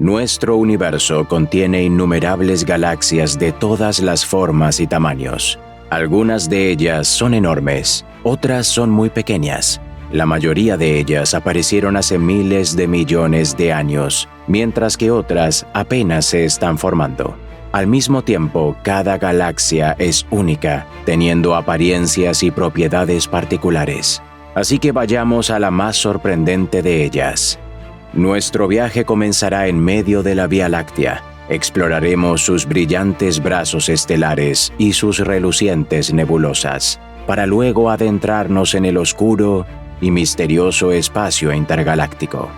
Nuestro universo contiene innumerables galaxias de todas las formas y tamaños. Algunas de ellas son enormes, otras son muy pequeñas. La mayoría de ellas aparecieron hace miles de millones de años, mientras que otras apenas se están formando. Al mismo tiempo, cada galaxia es única, teniendo apariencias y propiedades particulares. Así que vayamos a la más sorprendente de ellas. Nuestro viaje comenzará en medio de la Vía Láctea. Exploraremos sus brillantes brazos estelares y sus relucientes nebulosas, para luego adentrarnos en el oscuro y misterioso espacio intergaláctico.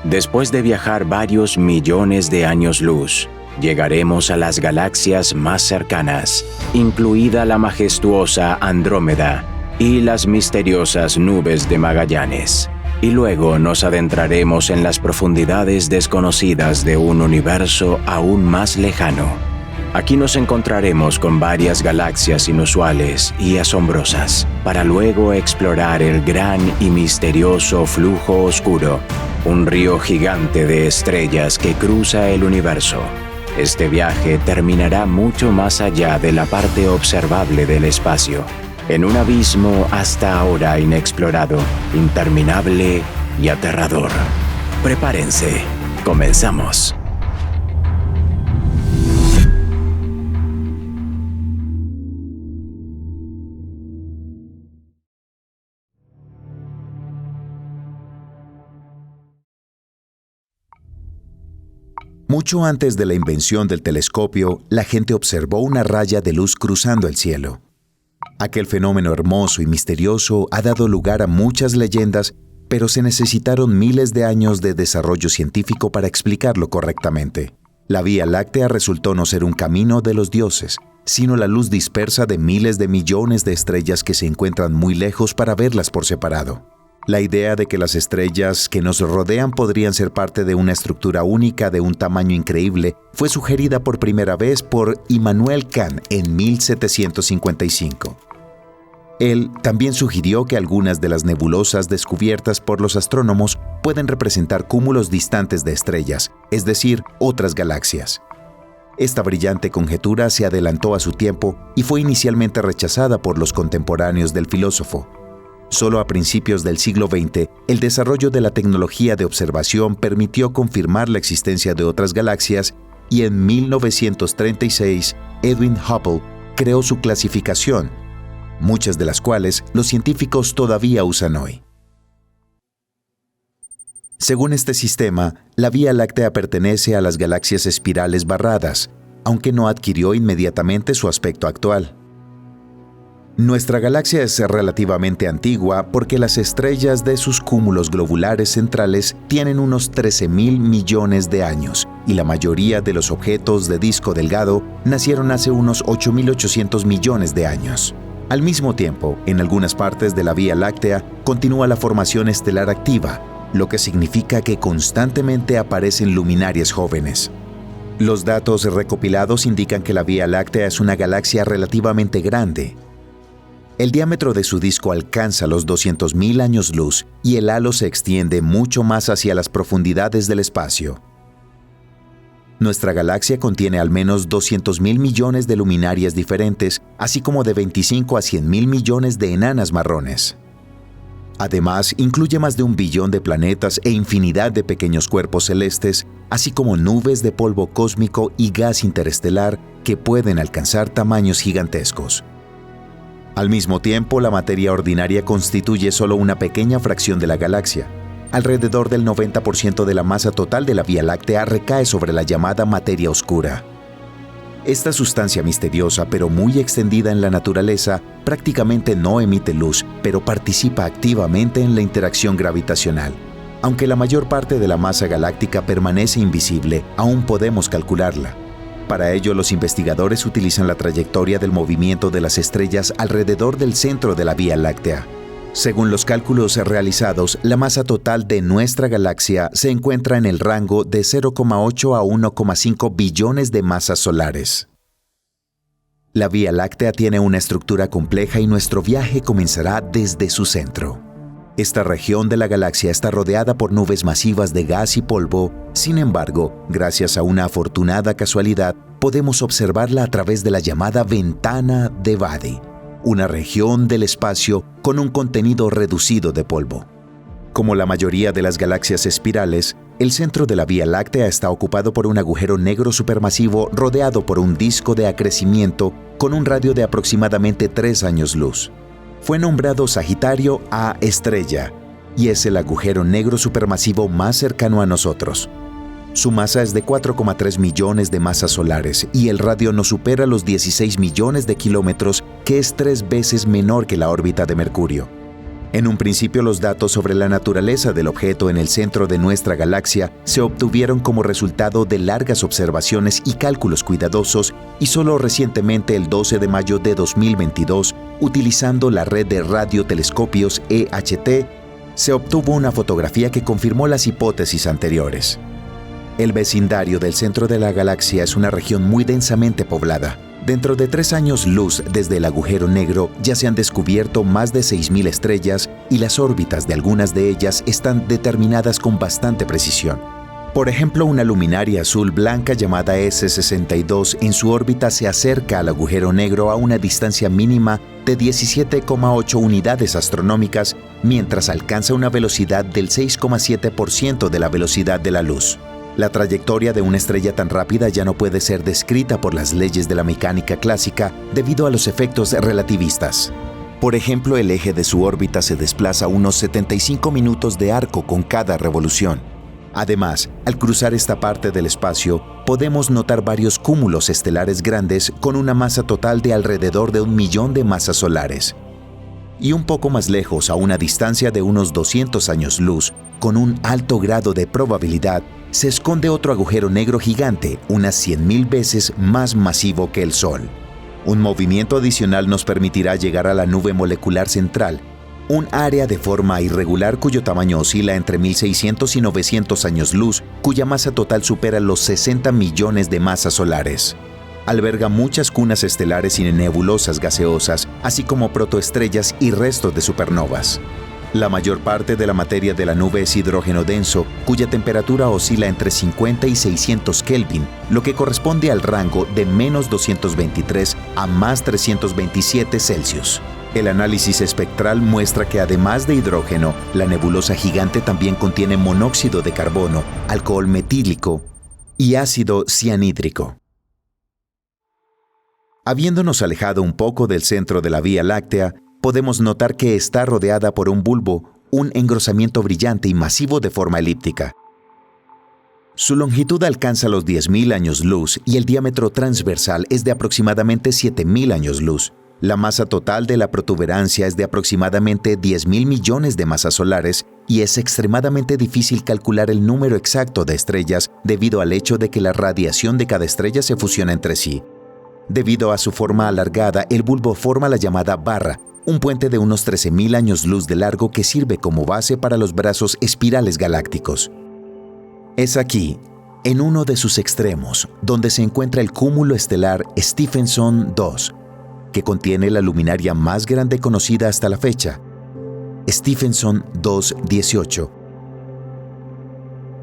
Después de viajar varios millones de años luz, llegaremos a las galaxias más cercanas, incluida la majestuosa Andrómeda y las misteriosas nubes de Magallanes. Y luego nos adentraremos en las profundidades desconocidas de un universo aún más lejano. Aquí nos encontraremos con varias galaxias inusuales y asombrosas, para luego explorar el gran y misterioso flujo oscuro, un río gigante de estrellas que cruza el universo. Este viaje terminará mucho más allá de la parte observable del espacio, en un abismo hasta ahora inexplorado, interminable y aterrador. Prepárense, comenzamos. Mucho antes de la invención del telescopio, la gente observó una raya de luz cruzando el cielo. Aquel fenómeno hermoso y misterioso ha dado lugar a muchas leyendas, pero se necesitaron miles de años de desarrollo científico para explicarlo correctamente. La Vía Láctea resultó no ser un camino de los dioses, sino la luz dispersa de miles de millones de estrellas que se encuentran muy lejos para verlas por separado. La idea de que las estrellas que nos rodean podrían ser parte de una estructura única de un tamaño increíble fue sugerida por primera vez por Immanuel Kant en 1755. Él también sugirió que algunas de las nebulosas descubiertas por los astrónomos pueden representar cúmulos distantes de estrellas, es decir, otras galaxias. Esta brillante conjetura se adelantó a su tiempo y fue inicialmente rechazada por los contemporáneos del filósofo. Solo a principios del siglo XX, el desarrollo de la tecnología de observación permitió confirmar la existencia de otras galaxias y en 1936, Edwin Hubble creó su clasificación, muchas de las cuales los científicos todavía usan hoy. Según este sistema, la Vía Láctea pertenece a las galaxias espirales barradas, aunque no adquirió inmediatamente su aspecto actual. Nuestra galaxia es relativamente antigua porque las estrellas de sus cúmulos globulares centrales tienen unos 13.000 millones de años y la mayoría de los objetos de disco delgado nacieron hace unos 8.800 millones de años. Al mismo tiempo, en algunas partes de la Vía Láctea continúa la formación estelar activa, lo que significa que constantemente aparecen luminarias jóvenes. Los datos recopilados indican que la Vía Láctea es una galaxia relativamente grande. El diámetro de su disco alcanza los 200.000 años luz y el halo se extiende mucho más hacia las profundidades del espacio. Nuestra galaxia contiene al menos 200.000 millones de luminarias diferentes, así como de 25 a 100.000 millones de enanas marrones. Además, incluye más de 1 billón de planetas e infinidad de pequeños cuerpos celestes, así como nubes de polvo cósmico y gas interestelar que pueden alcanzar tamaños gigantescos. Al mismo tiempo, la materia ordinaria constituye solo una pequeña fracción de la galaxia. Alrededor del 90% de la masa total de la Vía Láctea recae sobre la llamada materia oscura. Esta sustancia misteriosa, pero muy extendida en la naturaleza, prácticamente no emite luz, pero participa activamente en la interacción gravitacional. Aunque la mayor parte de la masa galáctica permanece invisible, aún podemos calcularla. Para ello, los investigadores utilizan la trayectoria del movimiento de las estrellas alrededor del centro de la Vía Láctea. Según los cálculos realizados, la masa total de nuestra galaxia se encuentra en el rango de 0,8 a 1,5 billones de masas solares. La Vía Láctea tiene una estructura compleja y nuestro viaje comenzará desde su centro. Esta región de la galaxia está rodeada por nubes masivas de gas y polvo. Sin embargo, gracias a una afortunada casualidad, podemos observarla a través de la llamada ventana de Bode, una región del espacio con un contenido reducido de polvo. Como la mayoría de las galaxias espirales, el centro de la Vía Láctea está ocupado por un agujero negro supermasivo rodeado por un disco de acrecimiento con un radio de aproximadamente 3 años luz. Fue nombrado Sagitario A estrella y es el agujero negro supermasivo más cercano a nosotros. Su masa es de 4,3 millones de masas solares y el radio no supera los 16 millones de kilómetros, que es 3 veces menor que la órbita de Mercurio. En un principio, los datos sobre la naturaleza del objeto en el centro de nuestra galaxia se obtuvieron como resultado de largas observaciones y cálculos cuidadosos, y solo recientemente, el 12 de mayo de 2022, utilizando la red de radiotelescopios EHT, se obtuvo una fotografía que confirmó las hipótesis anteriores. El vecindario del centro de la galaxia es una región muy densamente poblada. Dentro de 3 años luz desde el agujero negro ya se han descubierto más de 6.000 estrellas y las órbitas de algunas de ellas están determinadas con bastante precisión. Por ejemplo, una luminaria azul blanca llamada S62 en su órbita se acerca al agujero negro a una distancia mínima de 17,8 unidades astronómicas, mientras alcanza una velocidad del 6,7% de la velocidad de la luz. La trayectoria de una estrella tan rápida ya no puede ser descrita por las leyes de la mecánica clásica debido a los efectos relativistas. Por ejemplo, el eje de su órbita se desplaza unos 75 minutos de arco con cada revolución. Además, al cruzar esta parte del espacio, podemos notar varios cúmulos estelares grandes con una masa total de alrededor de 1 millón de masas solares. Y un poco más lejos, a una distancia de unos 200 años luz, con un alto grado de probabilidad, se esconde otro agujero negro gigante, unas 100.000 veces más masivo que el Sol. Un movimiento adicional nos permitirá llegar a la nube molecular central, un área de forma irregular cuyo tamaño oscila entre 1.600 y 900 años luz, cuya masa total supera los 60 millones de masas solares. Alberga muchas cunas estelares y nebulosas gaseosas, así como protoestrellas y restos de supernovas. La mayor parte de la materia de la nube es hidrógeno denso, cuya temperatura oscila entre 50 y 600 Kelvin, lo que corresponde al rango de menos 223 a más 327 Celsius. El análisis espectral muestra que además de hidrógeno, la nebulosa gigante también contiene monóxido de carbono, alcohol metílico y ácido cianhídrico. Habiéndonos alejado un poco del centro de la Vía Láctea, podemos notar que está rodeada por un bulbo, un engrosamiento brillante y masivo de forma elíptica. Su longitud alcanza los 10.000 años luz y el diámetro transversal es de aproximadamente 7.000 años luz. La masa total de la protuberancia es de aproximadamente 10.000 millones de masas solares y es extremadamente difícil calcular el número exacto de estrellas debido al hecho de que la radiación de cada estrella se fusiona entre sí. Debido a su forma alargada, el bulbo forma la llamada barra, un puente de unos 13.000 años luz de largo que sirve como base para los brazos espirales galácticos. Es aquí, en uno de sus extremos, donde se encuentra el cúmulo estelar Stephenson 2, que contiene la luminaria más grande conocida hasta la fecha, Stephenson 218,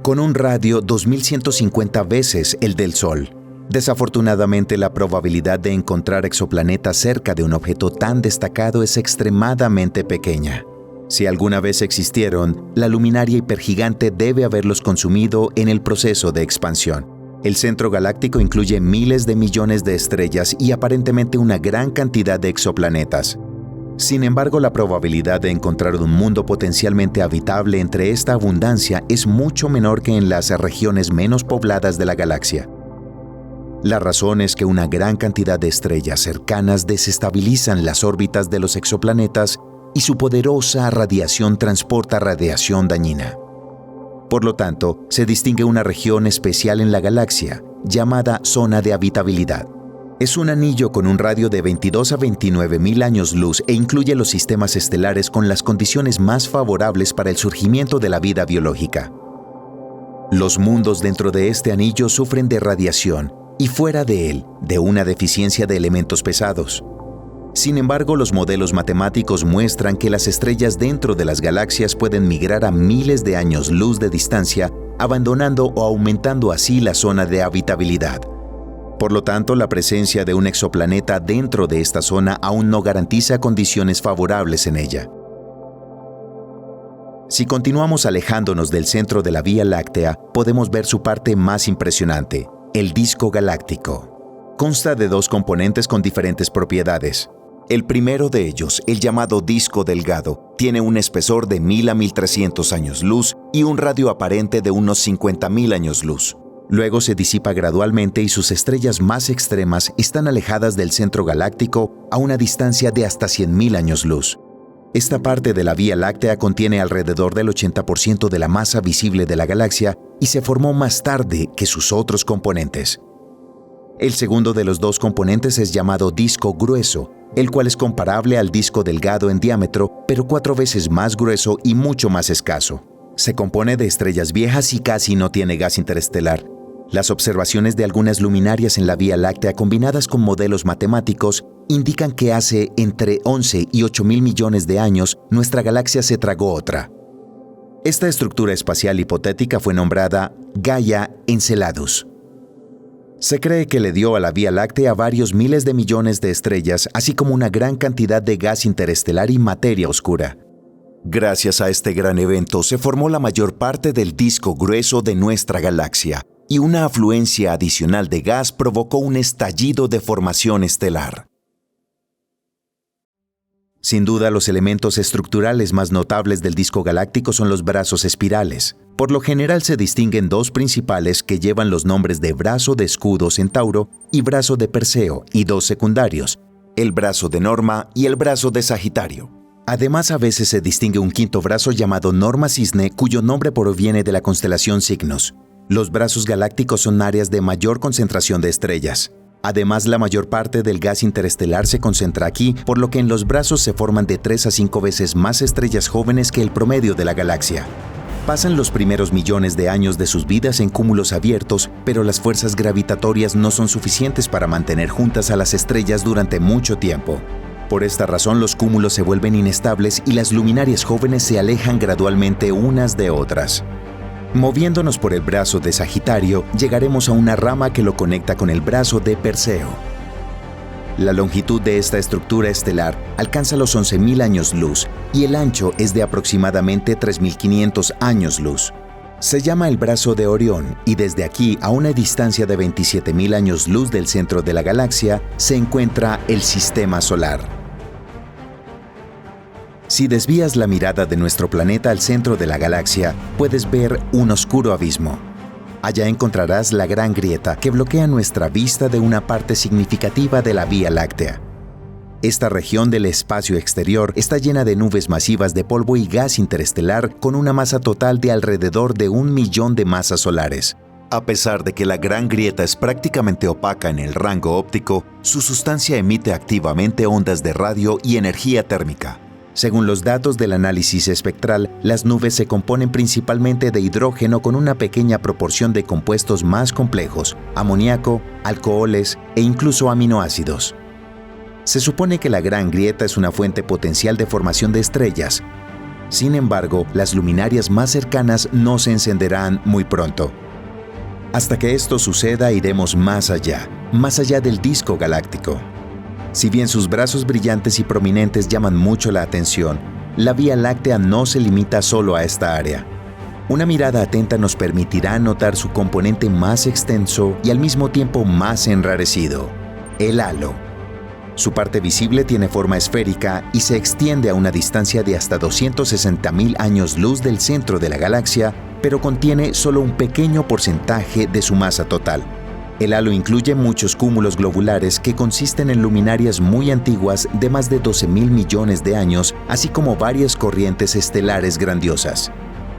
con un radio 2150 veces el del Sol. Desafortunadamente, la probabilidad de encontrar exoplanetas cerca de un objeto tan destacado es extremadamente pequeña. Si alguna vez existieron, la luminaria hipergigante debe haberlos consumido en el proceso de expansión. El centro galáctico incluye miles de millones de estrellas y aparentemente una gran cantidad de exoplanetas. Sin embargo, la probabilidad de encontrar un mundo potencialmente habitable entre esta abundancia es mucho menor que en las regiones menos pobladas de la galaxia. La razón es que una gran cantidad de estrellas cercanas desestabilizan las órbitas de los exoplanetas y su poderosa radiación transporta radiación dañina. Por lo tanto, se distingue una región especial en la galaxia, llamada zona de habitabilidad. Es un anillo con un radio de 22 a 29.000 años luz e incluye los sistemas estelares con las condiciones más favorables para el surgimiento de la vida biológica. Los mundos dentro de este anillo sufren de radiación y fuera de él, de una deficiencia de elementos pesados. Sin embargo, los modelos matemáticos muestran que las estrellas dentro de las galaxias pueden migrar a miles de años luz de distancia, abandonando o aumentando así la zona de habitabilidad. Por lo tanto, la presencia de un exoplaneta dentro de esta zona aún no garantiza condiciones favorables en ella. Si continuamos alejándonos del centro de la Vía Láctea, podemos ver su parte más impresionante, el disco galáctico. Consta de dos componentes con diferentes propiedades. El primero de ellos, el llamado disco delgado, tiene un espesor de 1000 a 1300 años luz y un radio aparente de unos 50.000 años luz. Luego se disipa gradualmente y sus estrellas más extremas están alejadas del centro galáctico a una distancia de hasta 100.000 años luz. Esta parte de la Vía Láctea contiene alrededor del 80% de la masa visible de la galaxia y se formó más tarde que sus otros componentes. El segundo de los dos componentes es llamado disco grueso, el cual es comparable al disco delgado en diámetro, pero 4 veces más grueso y mucho más escaso. Se compone de estrellas viejas y casi no tiene gas interestelar. Las observaciones de algunas luminarias en la Vía Láctea combinadas con modelos matemáticos indican que hace entre 11 y 8.000 millones de años nuestra galaxia se tragó otra. Esta estructura espacial hipotética fue nombrada Gaia Enceladus. Se cree que le dio a la Vía Láctea varios miles de millones de estrellas, así como una gran cantidad de gas interestelar y materia oscura. Gracias a este gran evento se formó la mayor parte del disco grueso de nuestra galaxia, y una afluencia adicional de gas provocó un estallido de formación estelar. Sin duda, los elementos estructurales más notables del disco galáctico son los brazos espirales. Por lo general se distinguen dos principales que llevan los nombres de brazo de escudo Centauro y brazo de Perseo, y dos secundarios, el brazo de Norma y el brazo de Sagitario. Además, a veces se distingue un quinto brazo llamado Norma Cisne, cuyo nombre proviene de la constelación Cygnus. Los brazos galácticos son áreas de mayor concentración de estrellas. Además, la mayor parte del gas interestelar se concentra aquí, por lo que en los brazos se forman de 3 a 5 veces más estrellas jóvenes que el promedio de la galaxia. Pasan los primeros millones de años de sus vidas en cúmulos abiertos, pero las fuerzas gravitatorias no son suficientes para mantener juntas a las estrellas durante mucho tiempo. Por esta razón, los cúmulos se vuelven inestables y las luminarias jóvenes se alejan gradualmente unas de otras. Moviéndonos por el brazo de Sagitario, llegaremos a una rama que lo conecta con el brazo de Perseo. La longitud de esta estructura estelar alcanza los 11.000 años luz y el ancho es de aproximadamente 3.500 años luz. Se llama el brazo de Orión y desde aquí, a una distancia de 27.000 años luz del centro de la galaxia, se encuentra el Sistema Solar. Si desvías la mirada de nuestro planeta al centro de la galaxia, puedes ver un oscuro abismo. Allá encontrarás la Gran Grieta que bloquea nuestra vista de una parte significativa de la Vía Láctea. Esta región del espacio exterior está llena de nubes masivas de polvo y gas interestelar con una masa total de alrededor de 1 millón de masas solares. A pesar de que la Gran Grieta es prácticamente opaca en el rango óptico, su sustancia emite activamente ondas de radio y energía térmica. Según los datos del análisis espectral, las nubes se componen principalmente de hidrógeno con una pequeña proporción de compuestos más complejos, amoníaco, alcoholes e incluso aminoácidos. Se supone que la Gran Grieta es una fuente potencial de formación de estrellas. Sin embargo, las luminarias más cercanas no se encenderán muy pronto. Hasta que esto suceda, iremos más allá del disco galáctico. Si bien sus brazos brillantes y prominentes llaman mucho la atención, la Vía Láctea no se limita solo a esta área. Una mirada atenta nos permitirá notar su componente más extenso y al mismo tiempo más enrarecido, el halo. Su parte visible tiene forma esférica y se extiende a una distancia de hasta 260.000 años luz del centro de la galaxia, pero contiene solo un pequeño porcentaje de su masa total. El halo incluye muchos cúmulos globulares que consisten en luminarias muy antiguas de más de 12.000 millones de años, así como varias corrientes estelares grandiosas.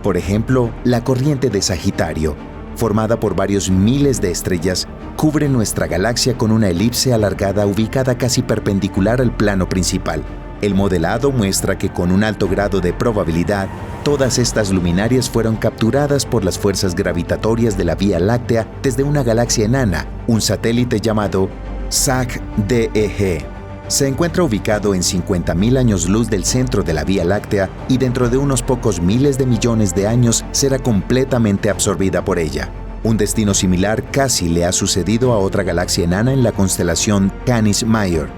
Por ejemplo, la corriente de Sagitario, formada por varios miles de estrellas, cubre nuestra galaxia con una elipse alargada ubicada casi perpendicular al plano principal. El modelado muestra que con un alto grado de probabilidad, todas estas luminarias fueron capturadas por las fuerzas gravitatorias de la Vía Láctea desde una galaxia enana, un satélite llamado SAC-DEG. Se encuentra ubicado en 50.000 años luz del centro de la Vía Láctea y dentro de unos pocos miles de millones de años será completamente absorbida por ella. Un destino similar casi le ha sucedido a otra galaxia enana en la constelación Canis Major.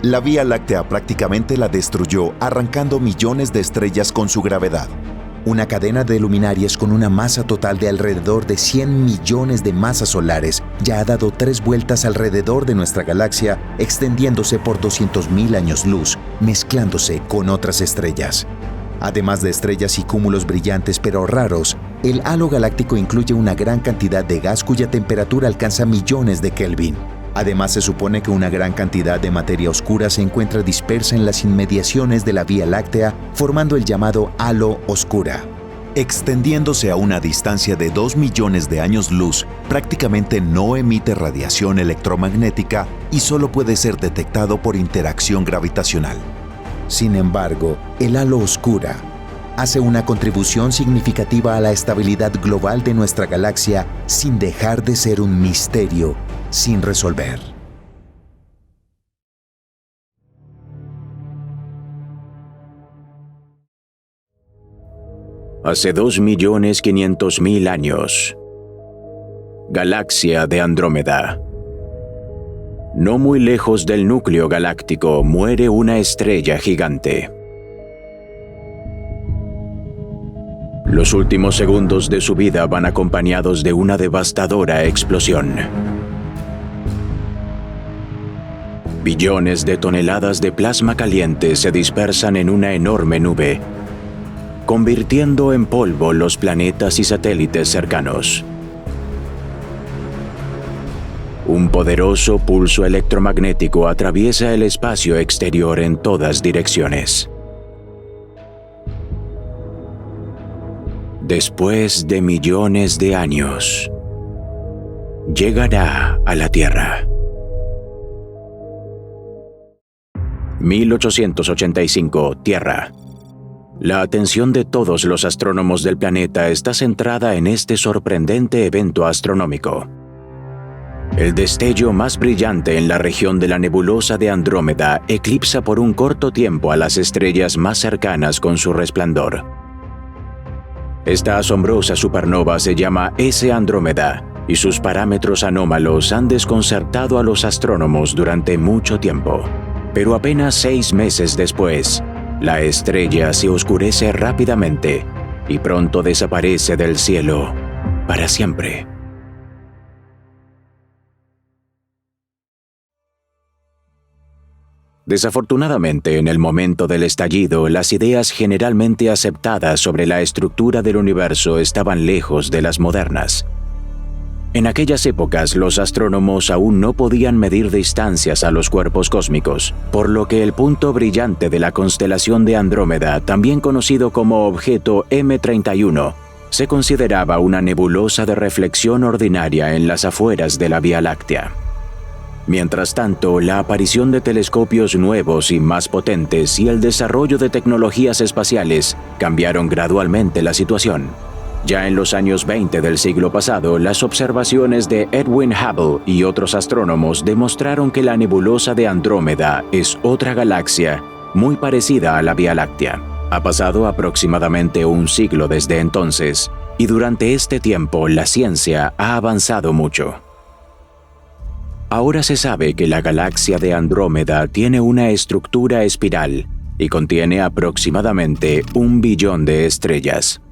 La Vía Láctea prácticamente la destruyó, arrancando millones de estrellas con su gravedad. Una cadena de luminarias con una masa total de alrededor de 100 millones de masas solares ya ha dado 3 vueltas alrededor de nuestra galaxia, extendiéndose por 200.000 años luz, mezclándose con otras estrellas. Además de estrellas y cúmulos brillantes pero raros, el halo galáctico incluye una gran cantidad de gas cuya temperatura alcanza millones de Kelvin. Además, se supone que una gran cantidad de materia oscura se encuentra dispersa en las inmediaciones de la Vía Láctea, formando el llamado halo oscura. Extendiéndose a una distancia de 2 millones de años luz, prácticamente no emite radiación electromagnética y solo puede ser detectado por interacción gravitacional. Sin embargo, el halo oscura hace una contribución significativa a la estabilidad global de nuestra galaxia sin dejar de ser un misterio sin resolver. Hace 2.500.000 años. Galaxia de Andrómeda. No muy lejos del núcleo galáctico muere una estrella gigante. Los últimos segundos de su vida van acompañados de una devastadora explosión. Billones de toneladas de plasma caliente se dispersan en una enorme nube, convirtiendo en polvo los planetas y satélites cercanos. Un poderoso pulso electromagnético atraviesa el espacio exterior en todas direcciones. Después de millones de años, llegará a la Tierra. 1885, Tierra. La atención de todos los astrónomos del planeta está centrada en este sorprendente evento astronómico. El destello más brillante en la región de la nebulosa de Andrómeda eclipsa por un corto tiempo a las estrellas más cercanas con su resplandor. Esta asombrosa supernova se llama S Andrómeda y sus parámetros anómalos han desconcertado a los astrónomos durante mucho tiempo. Pero apenas 6 meses después, la estrella se oscurece rápidamente y pronto desaparece del cielo para siempre. Desafortunadamente, en el momento del estallido, las ideas generalmente aceptadas sobre la estructura del universo estaban lejos de las modernas. En aquellas épocas, los astrónomos aún no podían medir distancias a los cuerpos cósmicos, por lo que el punto brillante de la constelación de Andrómeda, también conocido como objeto M31, se consideraba una nebulosa de reflexión ordinaria en las afueras de la Vía Láctea. Mientras tanto, la aparición de telescopios nuevos y más potentes y el desarrollo de tecnologías espaciales cambiaron gradualmente la situación. Ya en los años 20 del siglo pasado, las observaciones de Edwin Hubble y otros astrónomos demostraron que la nebulosa de Andrómeda es otra galaxia muy parecida a la Vía Láctea. Ha pasado aproximadamente un siglo desde entonces, y durante este tiempo la ciencia ha avanzado mucho. Ahora se sabe que la galaxia de Andrómeda tiene una estructura espiral y contiene aproximadamente 1 billón de estrellas.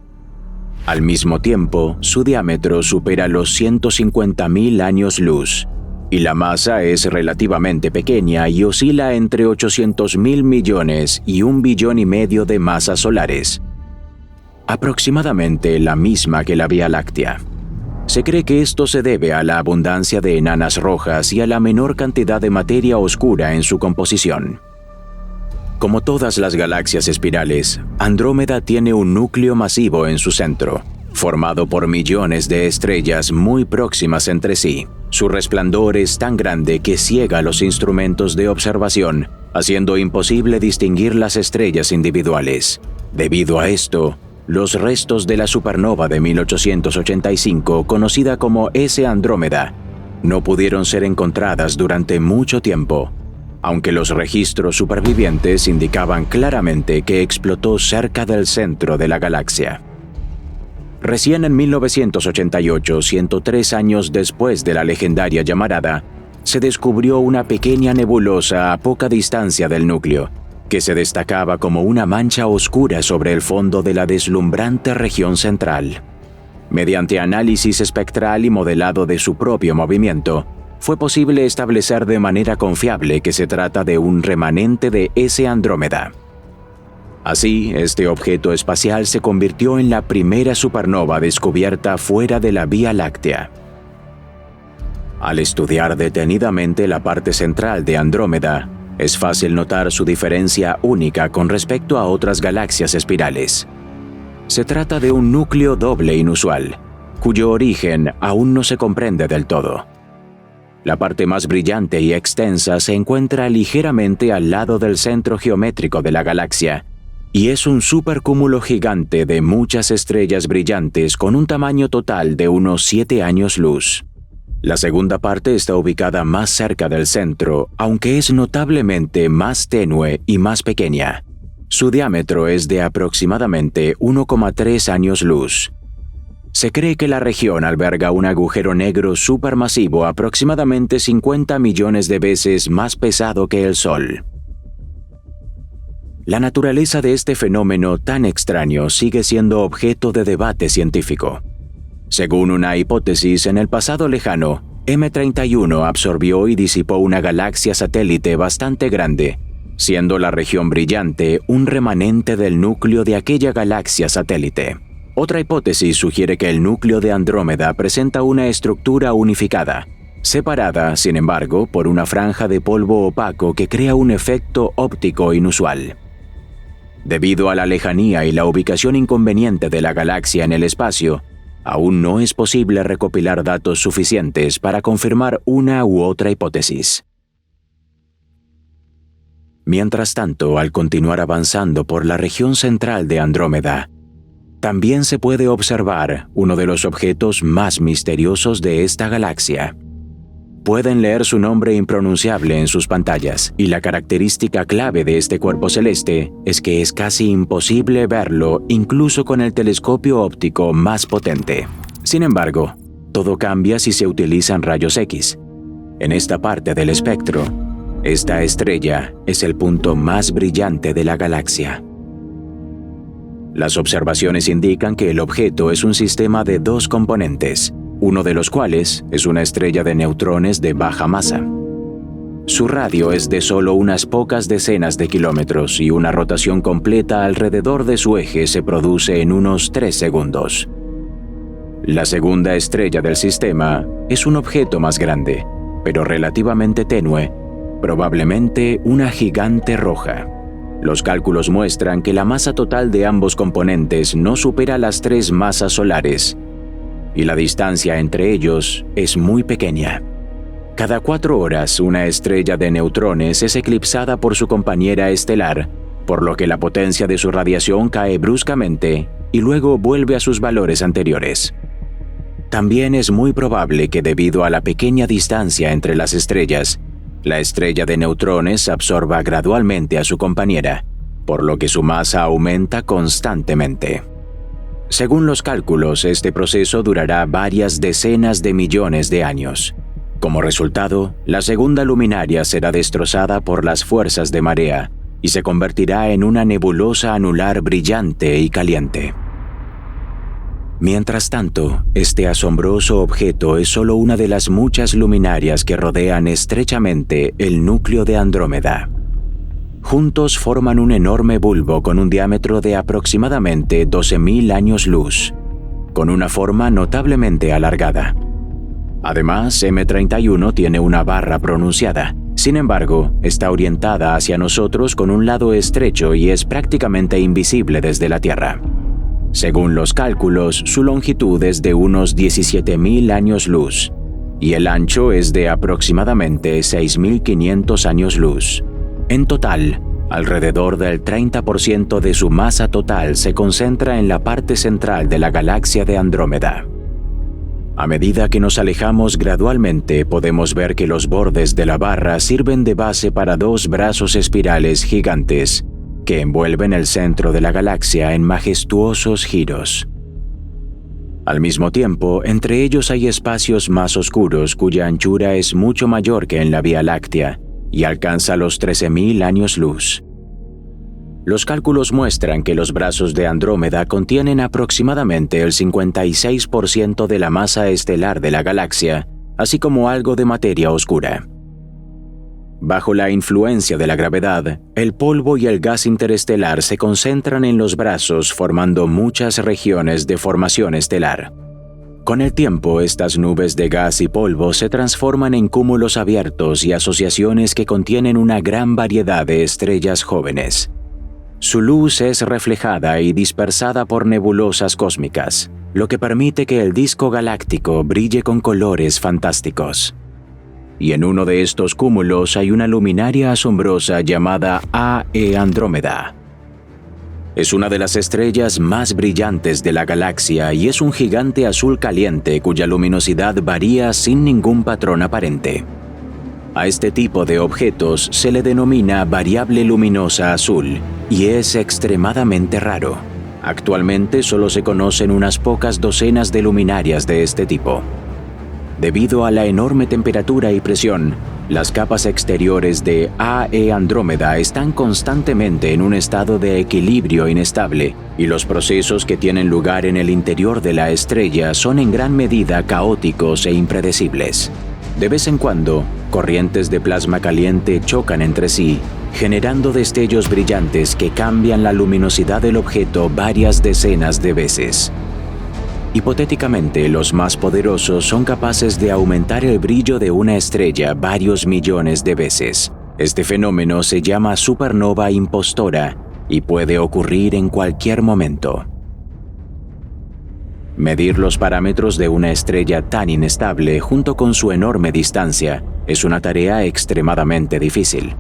Al mismo tiempo, su diámetro supera los 150.000 años luz, y la masa es relativamente pequeña y oscila entre 800.000 millones y 1,5 billones de masas solares, aproximadamente la misma que la Vía Láctea. Se cree que esto se debe a la abundancia de enanas rojas y a la menor cantidad de materia oscura en su composición. Como todas las galaxias espirales, Andrómeda tiene un núcleo masivo en su centro, formado por millones de estrellas muy próximas entre sí. Su resplandor es tan grande que ciega los instrumentos de observación, haciendo imposible distinguir las estrellas individuales. Debido a esto, los restos de la supernova de 1885, conocida como S Andrómeda, no pudieron ser encontradas durante mucho tiempo, aunque los registros supervivientes indicaban claramente que explotó cerca del centro de la galaxia. Recién en 1988, 103 años después de la legendaria llamarada, se descubrió una pequeña nebulosa a poca distancia del núcleo, que se destacaba como una mancha oscura sobre el fondo de la deslumbrante región central. Mediante análisis espectral y modelado de su propio movimiento, fue posible establecer de manera confiable que se trata de un remanente de S Andrómeda. Así, este objeto espacial se convirtió en la primera supernova descubierta fuera de la Vía Láctea. Al estudiar detenidamente la parte central de Andrómeda, es fácil notar su diferencia única con respecto a otras galaxias espirales. Se trata de un núcleo doble inusual, cuyo origen aún no se comprende del todo. La parte más brillante y extensa se encuentra ligeramente al lado del centro geométrico de la galaxia, y es un supercúmulo gigante de muchas estrellas brillantes con un tamaño total de unos 7 años luz. La segunda parte está ubicada más cerca del centro, aunque es notablemente más tenue y más pequeña. Su diámetro es de aproximadamente 1,3 años luz. Se cree que la región alberga un agujero negro supermasivo aproximadamente 50 millones de veces más pesado que el Sol. La naturaleza de este fenómeno tan extraño sigue siendo objeto de debate científico. Según una hipótesis, en el pasado lejano, M31 absorbió y disipó una galaxia satélite bastante grande, siendo la región brillante un remanente del núcleo de aquella galaxia satélite. Otra hipótesis sugiere que el núcleo de Andrómeda presenta una estructura unificada, separada, sin embargo, por una franja de polvo opaco que crea un efecto óptico inusual. Debido a la lejanía y la ubicación inconveniente de la galaxia en el espacio, aún no es posible recopilar datos suficientes para confirmar una u otra hipótesis. Mientras tanto, al continuar avanzando por la región central de Andrómeda, también se puede observar uno de los objetos más misteriosos de esta galaxia. Pueden leer su nombre impronunciable en sus pantallas, y la característica clave de este cuerpo celeste es que es casi imposible verlo incluso con el telescopio óptico más potente. Sin embargo, todo cambia si se utilizan rayos X. En esta parte del espectro, esta estrella es el punto más brillante de la galaxia. Las observaciones indican que el objeto es un sistema de 2 componentes, uno de los cuales es una estrella de neutrones de baja masa. Su radio es de solo unas pocas decenas de kilómetros y una rotación completa alrededor de su eje se produce en unos 3 segundos. La segunda estrella del sistema es un objeto más grande, pero relativamente tenue, probablemente una gigante roja. Los cálculos muestran que la masa total de ambos componentes no supera las 3 masas solares, y la distancia entre ellos es muy pequeña. Cada 4 horas, una estrella de neutrones es eclipsada por su compañera estelar, por lo que la potencia de su radiación cae bruscamente y luego vuelve a sus valores anteriores. También es muy probable que debido a la pequeña distancia entre las estrellas, la estrella de neutrones absorba gradualmente a su compañera, por lo que su masa aumenta constantemente. Según los cálculos, este proceso durará varias decenas de millones de años. Como resultado, la segunda luminaria será destrozada por las fuerzas de marea y se convertirá en una nebulosa anular brillante y caliente. Mientras tanto, este asombroso objeto es solo una de las muchas luminarias que rodean estrechamente el núcleo de Andrómeda. Juntos forman un enorme bulbo con un diámetro de aproximadamente 12.000 años luz, con una forma notablemente alargada. Además, M31 tiene una barra pronunciada. Sin embargo, está orientada hacia nosotros con un lado estrecho y es prácticamente invisible desde la Tierra. Según los cálculos, su longitud es de unos 17.000 años luz y el ancho es de aproximadamente 6.500 años luz. En total, alrededor del 30% de su masa total se concentra en la parte central de la galaxia de Andrómeda. A medida que nos alejamos gradualmente, podemos ver que los bordes de la barra sirven de base para dos brazos espirales gigantes que envuelven el centro de la galaxia en majestuosos giros. Al mismo tiempo, entre ellos hay espacios más oscuros cuya anchura es mucho mayor que en la Vía Láctea y alcanza los 13.000 años luz. Los cálculos muestran que los brazos de Andrómeda contienen aproximadamente el 56% de la masa estelar de la galaxia, así como algo de materia oscura. Bajo la influencia de la gravedad, el polvo y el gas interestelar se concentran en los brazos formando muchas regiones de formación estelar. Con el tiempo, estas nubes de gas y polvo se transforman en cúmulos abiertos y asociaciones que contienen una gran variedad de estrellas jóvenes. Su luz es reflejada y dispersada por nebulosas cósmicas, lo que permite que el disco galáctico brille con colores fantásticos. Y en uno de estos cúmulos hay una luminaria asombrosa llamada A.E. Andrómeda. Es una de las estrellas más brillantes de la galaxia y es un gigante azul caliente cuya luminosidad varía sin ningún patrón aparente. A este tipo de objetos se le denomina variable luminosa azul y es extremadamente raro. Actualmente solo se conocen unas pocas docenas de luminarias de este tipo. Debido a la enorme temperatura y presión, las capas exteriores de A.E. Andrómeda están constantemente en un estado de equilibrio inestable y los procesos que tienen lugar en el interior de la estrella son en gran medida caóticos e impredecibles. De vez en cuando, corrientes de plasma caliente chocan entre sí, generando destellos brillantes que cambian la luminosidad del objeto varias decenas de veces. Hipotéticamente, los más poderosos son capaces de aumentar el brillo de una estrella varios millones de veces. Este fenómeno se llama supernova impostora y puede ocurrir en cualquier momento. Medir los parámetros de una estrella tan inestable junto con su enorme distancia es una tarea extremadamente difícil.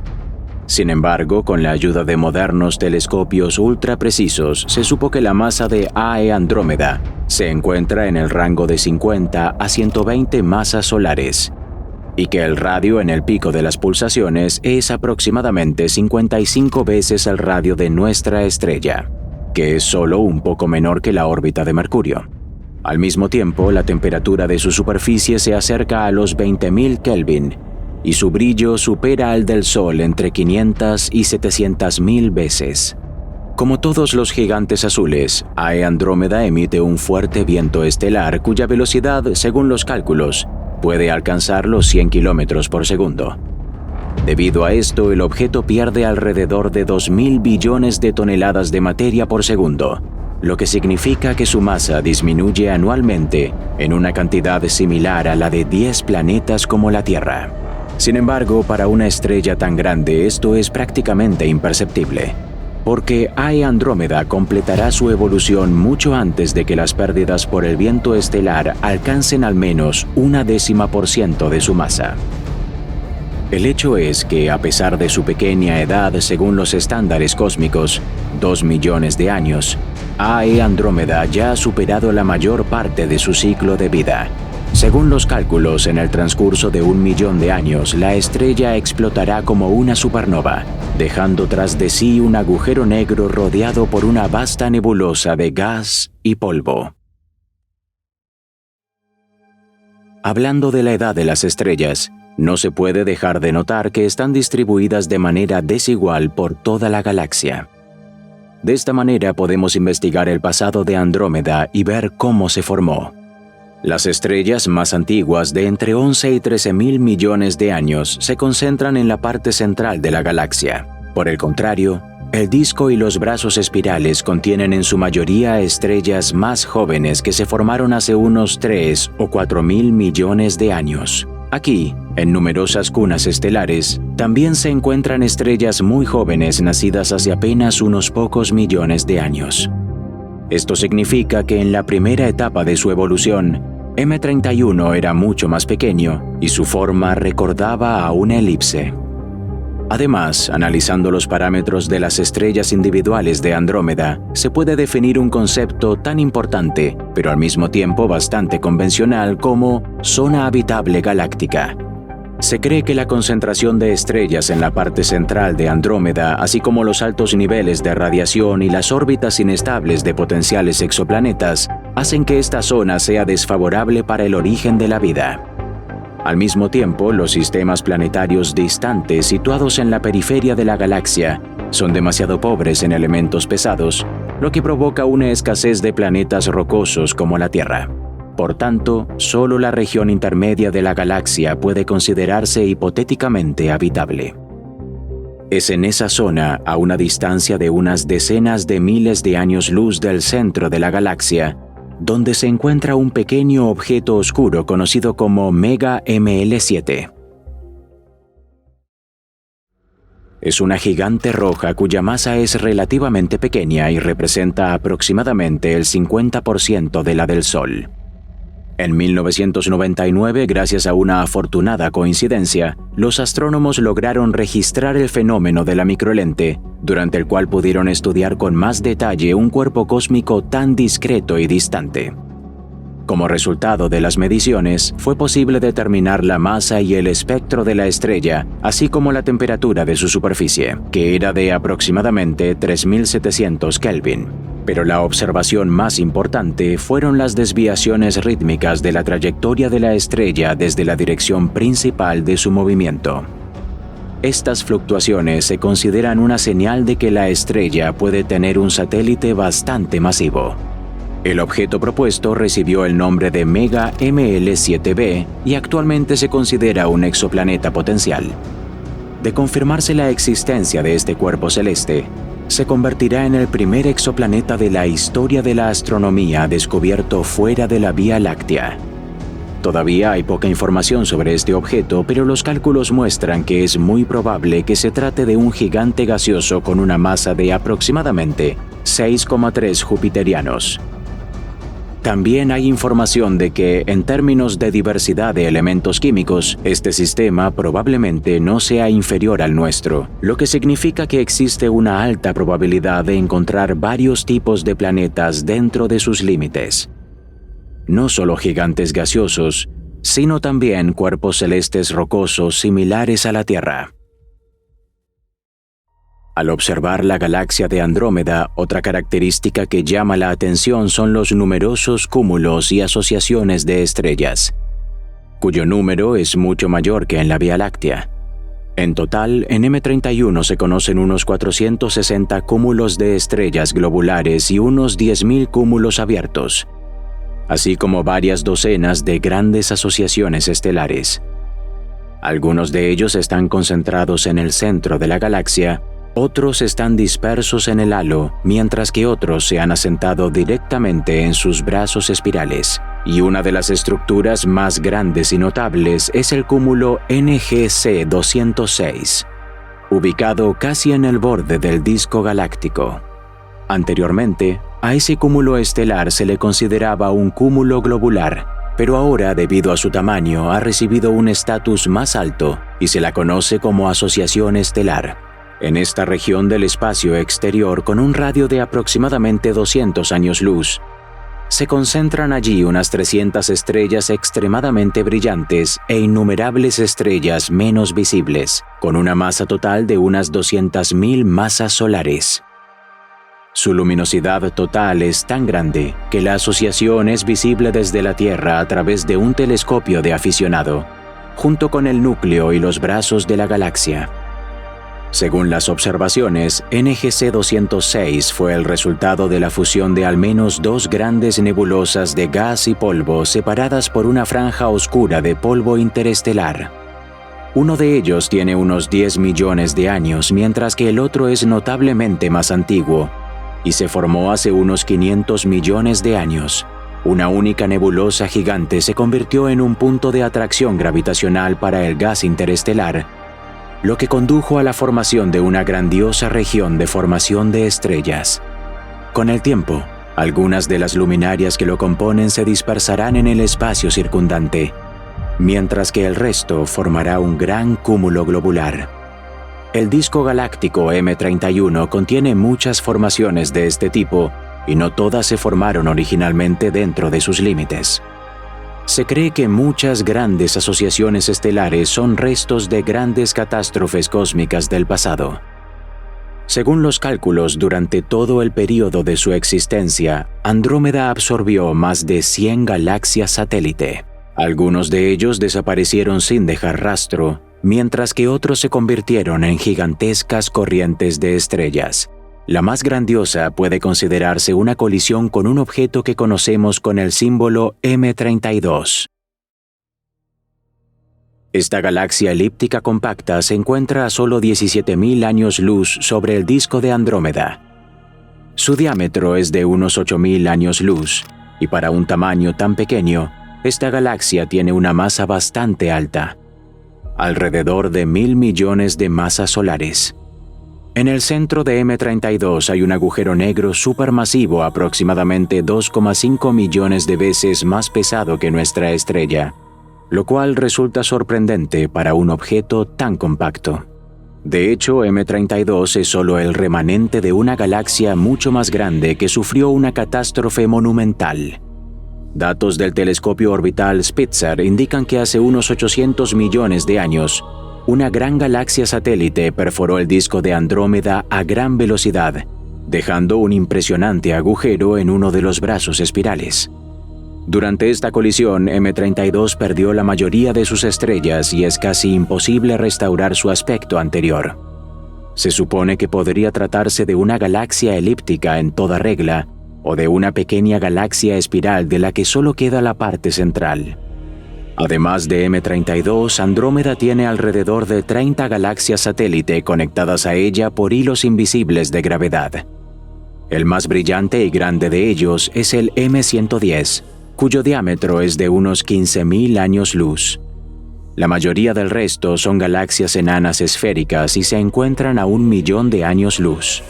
Sin embargo, con la ayuda de modernos telescopios ultra precisos, se supo que la masa de A.E. Andrómeda se encuentra en el rango de 50 a 120 masas solares, y que el radio en el pico de las pulsaciones es aproximadamente 55 veces el radio de nuestra estrella, que es solo un poco menor que la órbita de Mercurio. Al mismo tiempo, la temperatura de su superficie se acerca a los 20.000 Kelvin, y su brillo supera al del Sol entre 500 y 700.000 veces. Como todos los gigantes azules, A.E. Andrómeda emite un fuerte viento estelar cuya velocidad, según los cálculos, puede alcanzar los 100 km por segundo. Debido a esto, el objeto pierde alrededor de 2.000 billones de toneladas de materia por segundo, lo que significa que su masa disminuye anualmente en una cantidad similar a la de 10 planetas como la Tierra. Sin embargo, para una estrella tan grande esto es prácticamente imperceptible, porque A.E. Andrómeda completará su evolución mucho antes de que las pérdidas por el viento estelar alcancen al menos 0.1% de su masa. El hecho es que, a pesar de su pequeña edad según los estándares cósmicos, 2 millones de años, A.E. Andrómeda ya ha superado la mayor parte de su ciclo de vida. Según los cálculos, en el transcurso de 1 millón de años, la estrella explotará como una supernova, dejando tras de sí un agujero negro rodeado por una vasta nebulosa de gas y polvo. Hablando de la edad de las estrellas, no se puede dejar de notar que están distribuidas de manera desigual por toda la galaxia. De esta manera podemos investigar el pasado de Andrómeda y ver cómo se formó. Las estrellas más antiguas, de entre 11 y 13.000 millones de años, se concentran en la parte central de la galaxia. Por el contrario, el disco y los brazos espirales contienen en su mayoría estrellas más jóvenes que se formaron hace unos 3 o 4.000 millones de años. Aquí, en numerosas cunas estelares, también se encuentran estrellas muy jóvenes nacidas hace apenas unos pocos millones de años. Esto significa que en la primera etapa de su evolución, M31 era mucho más pequeño y su forma recordaba a una elipse. Además, analizando los parámetros de las estrellas individuales de Andrómeda, se puede definir un concepto tan importante, pero al mismo tiempo bastante convencional, como zona habitable galáctica. Se cree que la concentración de estrellas en la parte central de Andrómeda, así como los altos niveles de radiación y las órbitas inestables de potenciales exoplanetas, hacen que esta zona sea desfavorable para el origen de la vida. Al mismo tiempo, los sistemas planetarios distantes situados en la periferia de la galaxia son demasiado pobres en elementos pesados, lo que provoca una escasez de planetas rocosos como la Tierra. Por tanto, solo la región intermedia de la galaxia puede considerarse hipotéticamente habitable. Es en esa zona, a una distancia de unas decenas de miles de años luz del centro de la galaxia, donde se encuentra un pequeño objeto oscuro conocido como Mega ML7. Es una gigante roja cuya masa es relativamente pequeña y representa aproximadamente el 50% de la del Sol. En 1999, gracias a una afortunada coincidencia, los astrónomos lograron registrar el fenómeno de la microlente, durante el cual pudieron estudiar con más detalle un cuerpo cósmico tan discreto y distante. Como resultado de las mediciones, fue posible determinar la masa y el espectro de la estrella, así como la temperatura de su superficie, que era de aproximadamente 3700 Kelvin. Pero la observación más importante fueron las desviaciones rítmicas de la trayectoria de la estrella desde la dirección principal de su movimiento. Estas fluctuaciones se consideran una señal de que la estrella puede tener un satélite bastante masivo. El objeto propuesto recibió el nombre de Mega ML7b y actualmente se considera un exoplaneta potencial. De confirmarse la existencia de este cuerpo celeste, se convertirá en el primer exoplaneta de la historia de la astronomía descubierto fuera de la Vía Láctea. Todavía hay poca información sobre este objeto, pero los cálculos muestran que es muy probable que se trate de un gigante gaseoso con una masa de aproximadamente 6,3 jupiterianos. También hay información de que, en términos de diversidad de elementos químicos, este sistema probablemente no sea inferior al nuestro, lo que significa que existe una alta probabilidad de encontrar varios tipos de planetas dentro de sus límites. No solo gigantes gaseosos, sino también cuerpos celestes rocosos similares a la Tierra. Al observar la galaxia de Andrómeda, otra característica que llama la atención son los numerosos cúmulos y asociaciones de estrellas, cuyo número es mucho mayor que en la Vía Láctea. En total, en M31 se conocen unos 460 cúmulos de estrellas globulares y unos 10.000 cúmulos abiertos, así como varias docenas de grandes asociaciones estelares. Algunos de ellos están concentrados en el centro de la galaxia, otros están dispersos en el halo, mientras que otros se han asentado directamente en sus brazos espirales. Y una de las estructuras más grandes y notables es el cúmulo NGC 206, ubicado casi en el borde del disco galáctico. Anteriormente, a ese cúmulo estelar se le consideraba un cúmulo globular, pero ahora, debido a su tamaño, ha recibido un estatus más alto y se la conoce como asociación estelar. En esta región del espacio exterior, con un radio de aproximadamente 200 años luz, se concentran allí unas 300 estrellas extremadamente brillantes e innumerables estrellas menos visibles, con una masa total de unas 200.000 masas solares. Su luminosidad total es tan grande que la asociación es visible desde la Tierra a través de un telescopio de aficionado, junto con el núcleo y los brazos de la galaxia. Según las observaciones, NGC 206 fue el resultado de la fusión de al menos dos grandes nebulosas de gas y polvo separadas por una franja oscura de polvo interestelar. Uno de ellos tiene unos 10 millones de años, mientras que el otro es notablemente más antiguo, y se formó hace unos 500 millones de años. Una única nebulosa gigante se convirtió en un punto de atracción gravitacional para el gas interestelar, lo que condujo a la formación de una grandiosa región de formación de estrellas. Con el tiempo, algunas de las luminarias que lo componen se dispersarán en el espacio circundante, mientras que el resto formará un gran cúmulo globular. El disco galáctico M31 contiene muchas formaciones de este tipo y no todas se formaron originalmente dentro de sus límites. Se cree que muchas grandes asociaciones estelares son restos de grandes catástrofes cósmicas del pasado. Según los cálculos, durante todo el período de su existencia, Andrómeda absorbió más de 100 galaxias satélite. Algunos de ellos desaparecieron sin dejar rastro, mientras que otros se convirtieron en gigantescas corrientes de estrellas. La más grandiosa puede considerarse una colisión con un objeto que conocemos con el símbolo M32. Esta galaxia elíptica compacta se encuentra a solo 17.000 años luz sobre el disco de Andrómeda. Su diámetro es de unos 8.000 años luz, y para un tamaño tan pequeño, esta galaxia tiene una masa bastante alta, alrededor de 1.000 millones de masas solares. En el centro de M32 hay un agujero negro supermasivo aproximadamente 2,5 millones de veces más pesado que nuestra estrella, lo cual resulta sorprendente para un objeto tan compacto. De hecho, M32 es solo el remanente de una galaxia mucho más grande que sufrió una catástrofe monumental. Datos del telescopio orbital Spitzer indican que hace unos 800 millones de años, una gran galaxia satélite perforó el disco de Andrómeda a gran velocidad, dejando un impresionante agujero en uno de los brazos espirales. Durante esta colisión, M32 perdió la mayoría de sus estrellas y es casi imposible restaurar su aspecto anterior. Se supone que podría tratarse de una galaxia elíptica en toda regla o de una pequeña galaxia espiral de la que solo queda la parte central. Además de M32, Andrómeda tiene alrededor de 30 galaxias satélite conectadas a ella por hilos invisibles de gravedad. El más brillante y grande de ellos es el M110, cuyo diámetro es de unos 15.000 años luz. La mayoría del resto son galaxias enanas esféricas y se encuentran a 1 millón de años luz.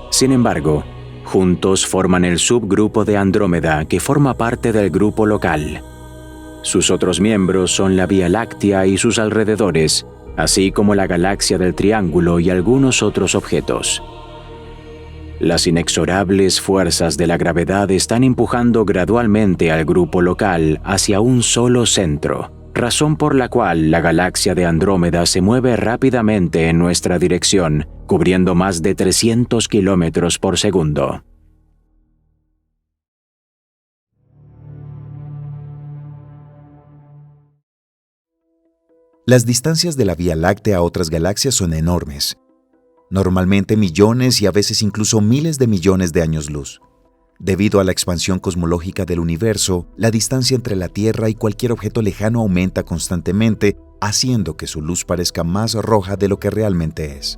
Sin embargo, juntos forman el subgrupo de Andrómeda que forma parte del grupo local. Sus otros miembros son la Vía Láctea y sus alrededores, así como la galaxia del Triángulo y algunos otros objetos. Las inexorables fuerzas de la gravedad están empujando gradualmente al grupo local hacia un solo centro, razón por la cual la galaxia de Andrómeda se mueve rápidamente en nuestra dirección, cubriendo más de 300 kilómetros por segundo. Las distancias de la Vía Láctea a otras galaxias son enormes, normalmente millones y a veces incluso miles de millones de años luz. Debido a la expansión cosmológica del universo, la distancia entre la Tierra y cualquier objeto lejano aumenta constantemente, haciendo que su luz parezca más roja de lo que realmente es.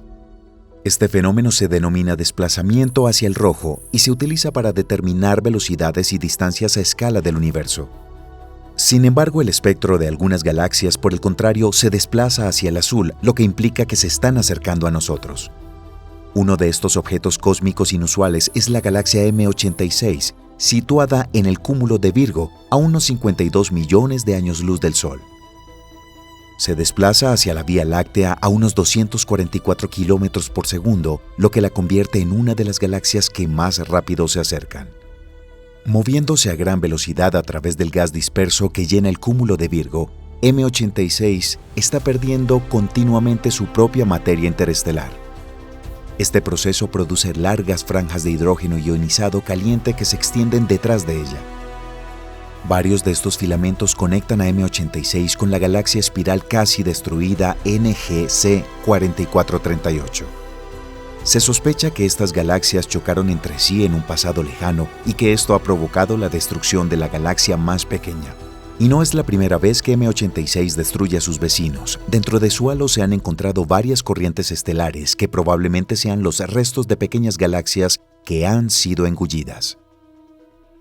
Este fenómeno se denomina desplazamiento hacia el rojo y se utiliza para determinar velocidades y distancias a escala del universo. Sin embargo, el espectro de algunas galaxias, por el contrario, se desplaza hacia el azul, lo que implica que se están acercando a nosotros. Uno de estos objetos cósmicos inusuales es la galaxia M86, situada en el cúmulo de Virgo, a unos 52 millones de años luz del Sol. Se desplaza hacia la Vía Láctea a unos 244 kilómetros por segundo, lo que la convierte en una de las galaxias que más rápido se acercan. Moviéndose a gran velocidad a través del gas disperso que llena el cúmulo de Virgo, M86 está perdiendo continuamente su propia materia interestelar. Este proceso produce largas franjas de hidrógeno ionizado caliente que se extienden detrás de ella. Varios de estos filamentos conectan a M86 con la galaxia espiral casi destruida NGC 4438. Se sospecha que estas galaxias chocaron entre sí en un pasado lejano y que esto ha provocado la destrucción de la galaxia más pequeña. Y no es la primera vez que M86 destruye a sus vecinos. Dentro de su halo se han encontrado varias corrientes estelares que probablemente sean los restos de pequeñas galaxias que han sido engullidas.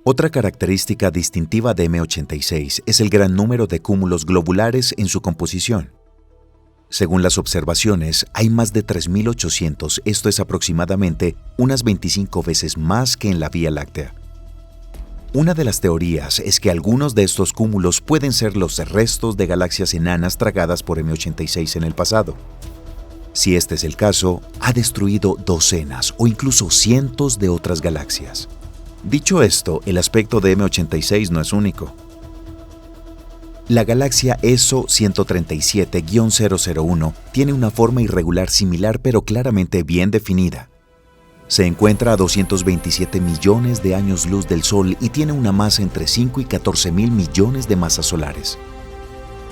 Otra característica distintiva de M86 es el gran número de cúmulos globulares en su composición. Según las observaciones, hay más de 3.800, esto es aproximadamente unas 25 veces más que en la Vía Láctea. Una de las teorías es que algunos de estos cúmulos pueden ser los restos de galaxias enanas tragadas por M86 en el pasado. Si este es el caso, ha destruido docenas o incluso cientos de otras galaxias. Dicho esto, el aspecto de M86 no es único. La galaxia ESO 137-001 tiene una forma irregular similar pero claramente bien definida. Se encuentra a 227 millones de años luz del Sol y tiene una masa entre 5 y 14 mil millones de masas solares.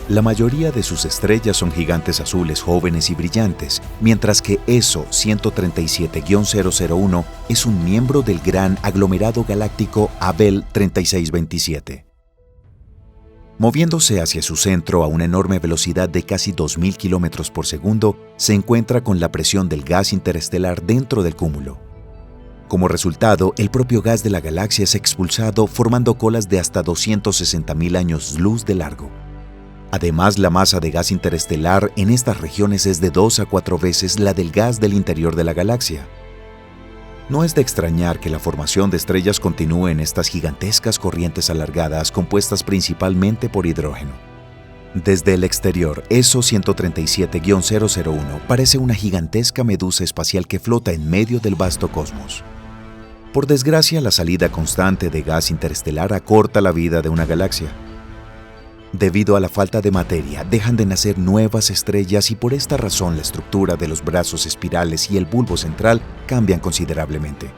La mayoría de sus estrellas son gigantes azules jóvenes y brillantes, mientras que ESO 137-001 es un miembro del gran aglomerado galáctico Abell 3627. Moviéndose hacia su centro a una enorme velocidad de casi 2.000 km por segundo, se encuentra con la presión del gas interestelar dentro del cúmulo. Como resultado, el propio gas de la galaxia es expulsado formando colas de hasta 260.000 años luz de largo. Además, la masa de gas interestelar en estas regiones es de 2 a 4 veces la del gas del interior de la galaxia. No es de extrañar que la formación de estrellas continúe en estas gigantescas corrientes alargadas compuestas principalmente por hidrógeno. Desde el exterior, ESO 137-001 parece una gigantesca medusa espacial que flota en medio del vasto cosmos. Por desgracia, la salida constante de gas interestelar acorta la vida de una galaxia. Debido a la falta de materia, dejan de nacer nuevas estrellas y por esta razón la estructura de los brazos espirales y el bulbo central cambian considerablemente.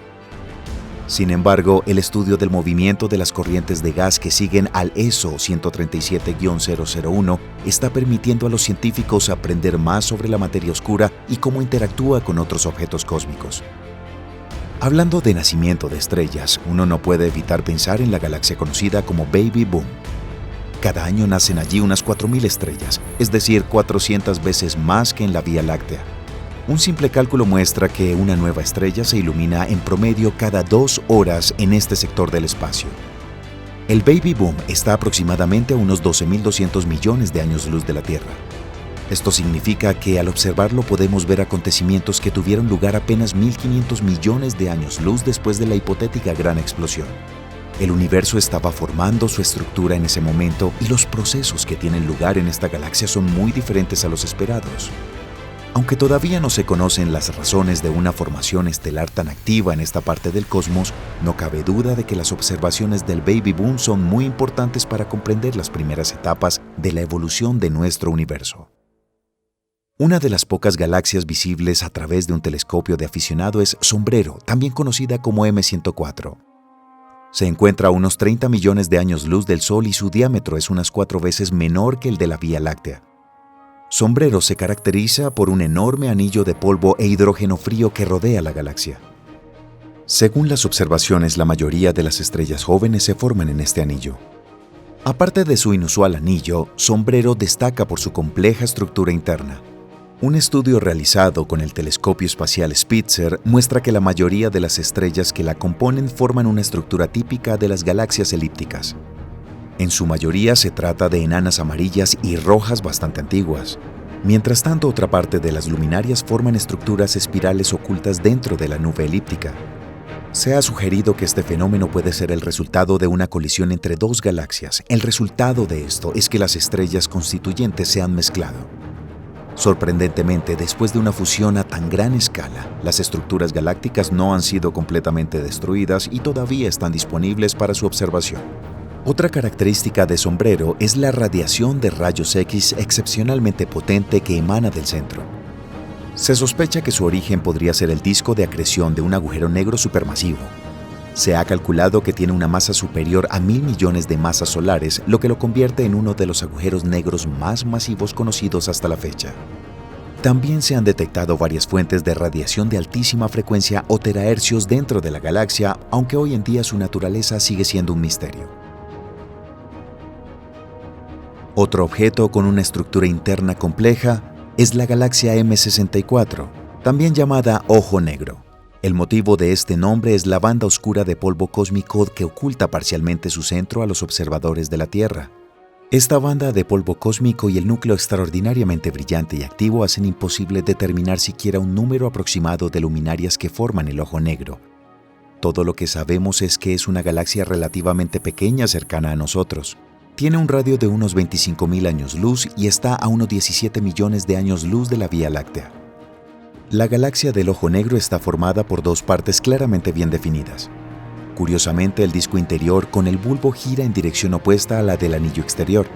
Sin embargo, el estudio del movimiento de las corrientes de gas que siguen al ESO 137-001 está permitiendo a los científicos aprender más sobre la materia oscura y cómo interactúa con otros objetos cósmicos. Hablando de nacimiento de estrellas, uno no puede evitar pensar en la galaxia conocida como Baby Boom. Cada año nacen allí unas 4.000 estrellas, es decir, 400 veces más que en la Vía Láctea. Un simple cálculo muestra que una nueva estrella se ilumina en promedio cada 2 horas en este sector del espacio. El Baby Boom está aproximadamente a unos 12.200 millones de años luz de la Tierra. Esto significa que al observarlo podemos ver acontecimientos que tuvieron lugar apenas 1.500 millones de años luz después de la hipotética gran explosión. El universo estaba formando su estructura en ese momento y los procesos que tienen lugar en esta galaxia son muy diferentes a los esperados. Aunque todavía no se conocen las razones de una formación estelar tan activa en esta parte del cosmos, no cabe duda de que las observaciones del Baby Boom son muy importantes para comprender las primeras etapas de la evolución de nuestro universo. Una de las pocas galaxias visibles a través de un telescopio de aficionado es Sombrero, también conocida como M104. Se encuentra a unos 30 millones de años luz del Sol y su diámetro es unas 4 veces menor que el de la Vía Láctea. Sombrero se caracteriza por un enorme anillo de polvo e hidrógeno frío que rodea la galaxia. Según las observaciones, la mayoría de las estrellas jóvenes se forman en este anillo. Aparte de su inusual anillo, Sombrero destaca por su compleja estructura interna. Un estudio realizado con el telescopio espacial Spitzer muestra que la mayoría de las estrellas que la componen forman una estructura típica de las galaxias elípticas. En su mayoría se trata de enanas amarillas y rojas bastante antiguas. Mientras tanto, otra parte de las luminarias forman estructuras espirales ocultas dentro de la nube elíptica. Se ha sugerido que este fenómeno puede ser el resultado de una colisión entre 2 galaxias. El resultado de esto es que las estrellas constituyentes se han mezclado. Sorprendentemente, después de una fusión a tan gran escala, las estructuras galácticas no han sido completamente destruidas y todavía están disponibles para su observación. Otra característica de Sombrero es la radiación de rayos X excepcionalmente potente que emana del centro. Se sospecha que su origen podría ser el disco de acreción de un agujero negro supermasivo. Se ha calculado que tiene una masa superior a 1.000 millones de masas solares, lo que lo convierte en uno de los agujeros negros más masivos conocidos hasta la fecha. También se han detectado varias fuentes de radiación de altísima frecuencia o terahercios dentro de la galaxia, aunque hoy en día su naturaleza sigue siendo un misterio. Otro objeto con una estructura interna compleja es la galaxia M64, también llamada Ojo Negro. El motivo de este nombre es la banda oscura de polvo cósmico que oculta parcialmente su centro a los observadores de la Tierra. Esta banda de polvo cósmico y el núcleo extraordinariamente brillante y activo hacen imposible determinar siquiera un número aproximado de luminarias que forman el Ojo Negro. Todo lo que sabemos es que es una galaxia relativamente pequeña cercana a nosotros. Tiene un radio de unos 25.000 años luz y está a unos 17 millones de años luz de la Vía Láctea. La galaxia del ojo negro está formada por dos partes claramente bien definidas. Curiosamente, el disco interior con el bulbo gira en dirección opuesta a la del anillo exterior.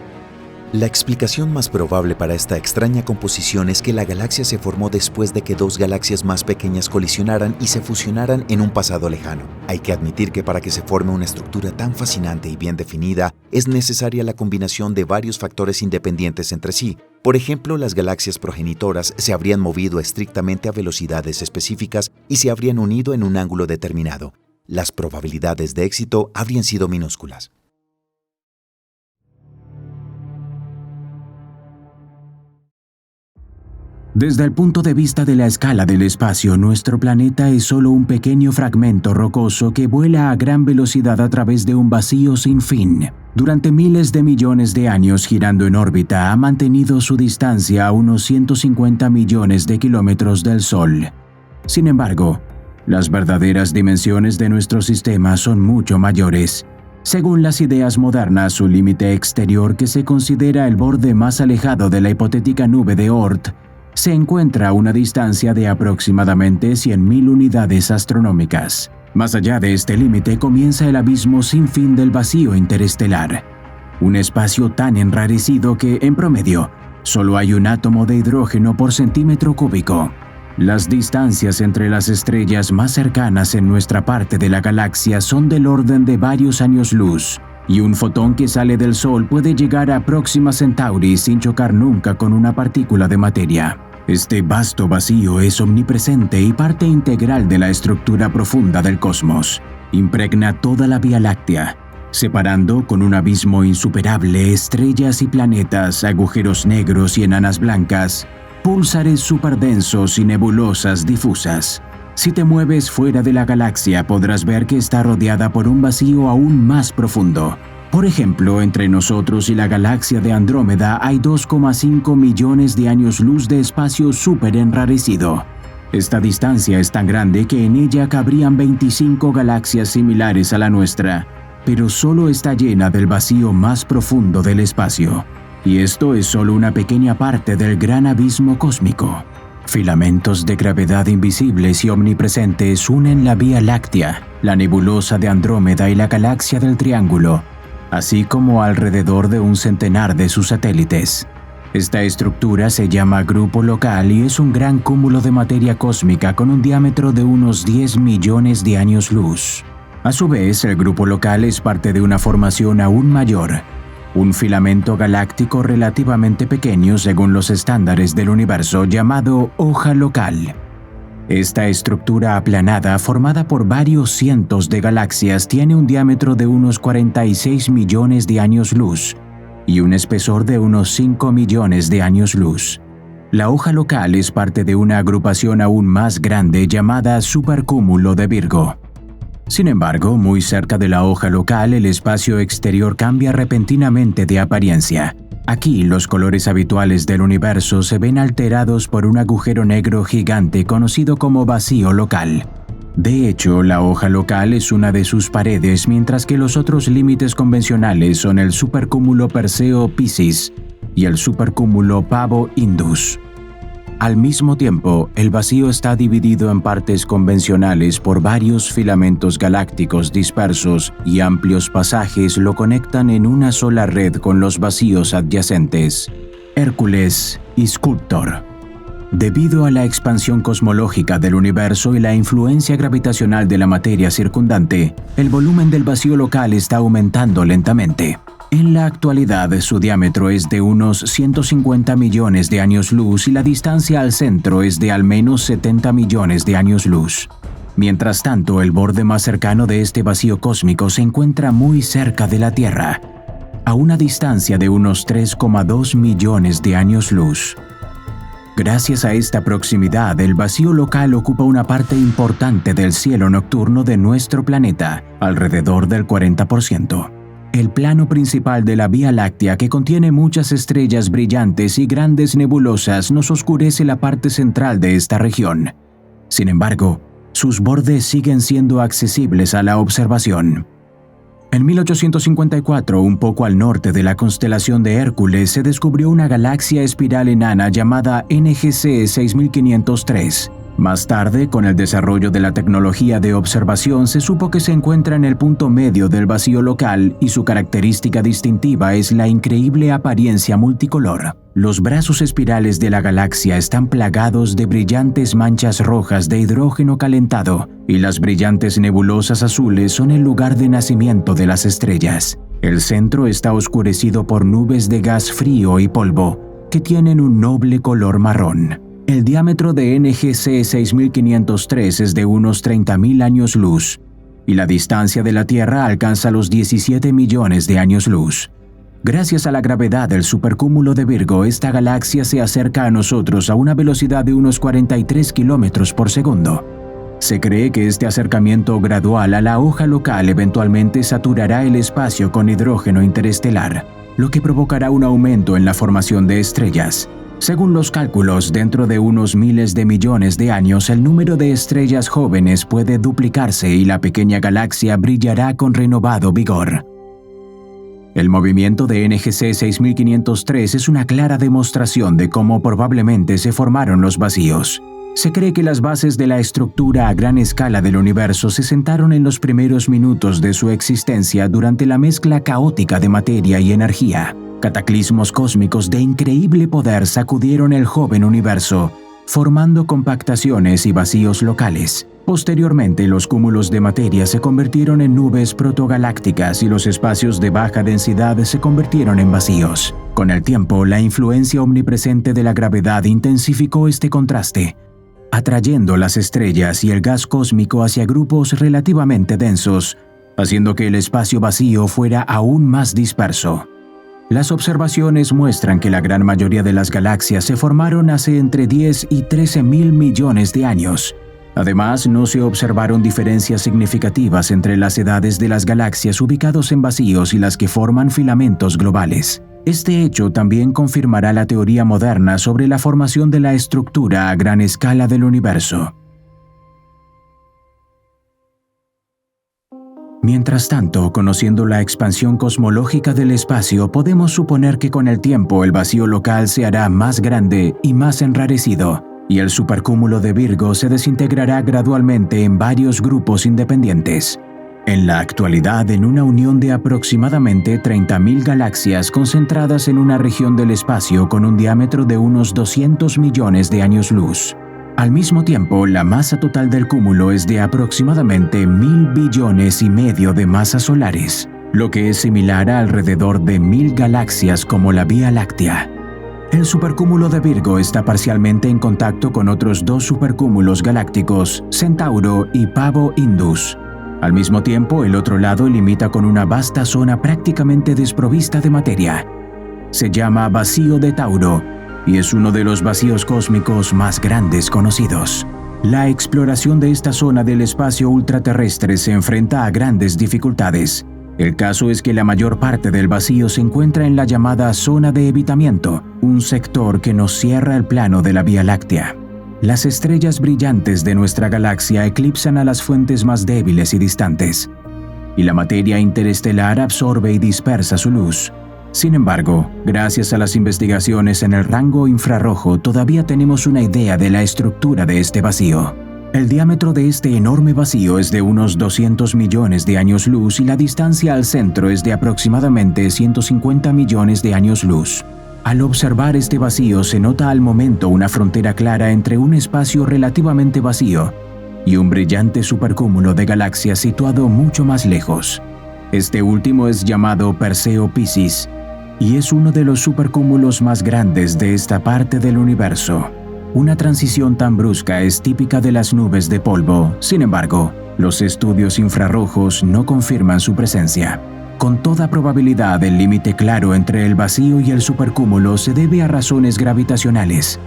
La explicación más probable para esta extraña composición es que la galaxia se formó después de que dos galaxias más pequeñas colisionaran y se fusionaran en un pasado lejano. Hay que admitir que para que se forme una estructura tan fascinante y bien definida, es necesaria la combinación de varios factores independientes entre sí. Por ejemplo, las galaxias progenitoras se habrían movido estrictamente a velocidades específicas y se habrían unido en un ángulo determinado. Las probabilidades de éxito habrían sido minúsculas. Desde el punto de vista de la escala del espacio, nuestro planeta es solo un pequeño fragmento rocoso que vuela a gran velocidad a través de un vacío sin fin. Durante miles de millones de años girando en órbita, ha mantenido su distancia a unos 150 millones de kilómetros del Sol. Sin embargo, las verdaderas dimensiones de nuestro sistema son mucho mayores. Según las ideas modernas, su límite exterior, que se considera el borde más alejado de la hipotética nube de Oort, se encuentra a una distancia de aproximadamente 100.000 unidades astronómicas. Más allá de este límite comienza el abismo sin fin del vacío interestelar, un espacio tan enrarecido que, en promedio, solo hay un átomo de hidrógeno por centímetro cúbico. Las distancias entre las estrellas más cercanas en nuestra parte de la galaxia son del orden de varios años luz, y un fotón que sale del Sol puede llegar a Próxima Centauri sin chocar nunca con una partícula de materia. Este vasto vacío es omnipresente y parte integral de la estructura profunda del cosmos. Impregna toda la Vía Láctea, separando con un abismo insuperable estrellas y planetas, agujeros negros y enanas blancas, púlsares superdensos y nebulosas difusas. Si te mueves fuera de la galaxia, podrás ver que está rodeada por un vacío aún más profundo. Por ejemplo, entre nosotros y la galaxia de Andrómeda hay 2,5 millones de años luz de espacio súper enrarecido. Esta distancia es tan grande que en ella cabrían 25 galaxias similares a la nuestra, pero solo está llena del vacío más profundo del espacio. Y esto es solo una pequeña parte del gran abismo cósmico. Filamentos de gravedad invisibles y omnipresentes unen la Vía Láctea, la nebulosa de Andrómeda y la galaxia del Triángulo, así como alrededor de un centenar de sus satélites. Esta estructura se llama grupo local y es un gran cúmulo de materia cósmica con un diámetro de unos 10 millones de años luz. A su vez, el grupo local es parte de una formación aún mayor, un filamento galáctico relativamente pequeño según los estándares del universo llamado hoja local. Esta estructura aplanada, formada por varios cientos de galaxias, tiene un diámetro de unos 46 millones de años luz y un espesor de unos 5 millones de años luz. La hoja local es parte de una agrupación aún más grande llamada supercúmulo de Virgo. Sin embargo, muy cerca de la hoja local, el espacio exterior cambia repentinamente de apariencia. Aquí, los colores habituales del universo se ven alterados por un agujero negro gigante conocido como vacío local. De hecho, la hoja local es una de sus paredes, mientras que los otros límites convencionales son el supercúmulo Perseo-Piscis y el supercúmulo Pavo-Indus. Al mismo tiempo, el vacío está dividido en partes convencionales por varios filamentos galácticos dispersos y amplios pasajes lo conectan en una sola red con los vacíos adyacentes, Hércules y Sculptor. Debido a la expansión cosmológica del universo y la influencia gravitacional de la materia circundante, el volumen del vacío local está aumentando lentamente. En la actualidad, su diámetro es de unos 150 millones de años luz y la distancia al centro es de al menos 70 millones de años luz. Mientras tanto, el borde más cercano de este vacío cósmico se encuentra muy cerca de la Tierra, a una distancia de unos 3,2 millones de años luz. Gracias a esta proximidad, el vacío local ocupa una parte importante del cielo nocturno de nuestro planeta, alrededor del 40%. El plano principal de la Vía Láctea, que contiene muchas estrellas brillantes y grandes nebulosas, nos oscurece la parte central de esta región. Sin embargo, sus bordes siguen siendo accesibles a la observación. En 1854, un poco al norte de la constelación de Hércules, se descubrió una galaxia espiral enana llamada NGC 6503. Más tarde, con el desarrollo de la tecnología de observación, se supo que se encuentra en el punto medio del vacío local y su característica distintiva es la increíble apariencia multicolor. Los brazos espirales de la galaxia están plagados de brillantes manchas rojas de hidrógeno calentado y las brillantes nebulosas azules son el lugar de nacimiento de las estrellas. El centro está oscurecido por nubes de gas frío y polvo que tienen un noble color marrón. El diámetro de NGC 6503 es de unos 30.000 años luz y la distancia de la Tierra alcanza los 17 millones de años luz. Gracias a la gravedad del supercúmulo de Virgo, esta galaxia se acerca a nosotros a una velocidad de unos 43 kilómetros por segundo. Se cree que este acercamiento gradual a la hoja local eventualmente saturará el espacio con hidrógeno interestelar, lo que provocará un aumento en la formación de estrellas. Según los cálculos, dentro de unos miles de millones de años, el número de estrellas jóvenes puede duplicarse y la pequeña galaxia brillará con renovado vigor. El movimiento de NGC 6503 es una clara demostración de cómo probablemente se formaron los vacíos. Se cree que las bases de la estructura a gran escala del universo se sentaron en los primeros minutos de su existencia durante la mezcla caótica de materia y energía. Cataclismos cósmicos de increíble poder sacudieron el joven universo, formando compactaciones y vacíos locales. Posteriormente, los cúmulos de materia se convirtieron en nubes protogalácticas y los espacios de baja densidad se convirtieron en vacíos. Con el tiempo, la influencia omnipresente de la gravedad intensificó este contraste, atrayendo las estrellas y el gas cósmico hacia grupos relativamente densos, haciendo que el espacio vacío fuera aún más disperso. Las observaciones muestran que la gran mayoría de las galaxias se formaron hace entre 10 y 13 mil millones de años. Además, no se observaron diferencias significativas entre las edades de las galaxias ubicados en vacíos y las que forman filamentos globales. Este hecho también confirmará la teoría moderna sobre la formación de la estructura a gran escala del universo. Mientras tanto, conociendo la expansión cosmológica del espacio, podemos suponer que con el tiempo el vacío local se hará más grande y más enrarecido, y el supercúmulo de Virgo se desintegrará gradualmente en varios grupos independientes. En la actualidad, en una unión de aproximadamente 30.000 galaxias concentradas en una región del espacio con un diámetro de unos 200 millones de años luz. Al mismo tiempo, la masa total del cúmulo es de aproximadamente 1.000 billones y medio de masas solares, lo que es similar a alrededor de 1.000 galaxias como la Vía Láctea. El supercúmulo de Virgo está parcialmente en contacto con otros dos supercúmulos galácticos, Centauro y Pavo Indus. Al mismo tiempo, el otro lado limita con una vasta zona prácticamente desprovista de materia. Se llama Vacío de Tauro, y es uno de los vacíos cósmicos más grandes conocidos. La exploración de esta zona del espacio ultraterrestre se enfrenta a grandes dificultades. El caso es que la mayor parte del vacío se encuentra en la llamada zona de evitamiento, un sector que nos cierra el plano de la Vía Láctea. Las estrellas brillantes de nuestra galaxia eclipsan a las fuentes más débiles y distantes, y la materia interestelar absorbe y dispersa su luz. Sin embargo, gracias a las investigaciones en el rango infrarrojo, todavía tenemos una idea de la estructura de este vacío. El diámetro de este enorme vacío es de unos 200 millones de años luz y la distancia al centro es de aproximadamente 150 millones de años luz. Al observar este vacío se nota al momento una frontera clara entre un espacio relativamente vacío y un brillante supercúmulo de galaxias situado mucho más lejos. Este último es llamado Perseo Piscis y es uno de los supercúmulos más grandes de esta parte del universo. Una transición tan brusca es típica de las nubes de polvo. Sin embargo, los estudios infrarrojos no confirman su presencia. Con toda probabilidad, el límite claro entre el vacío y el supercúmulo se debe a razones gravitacionales,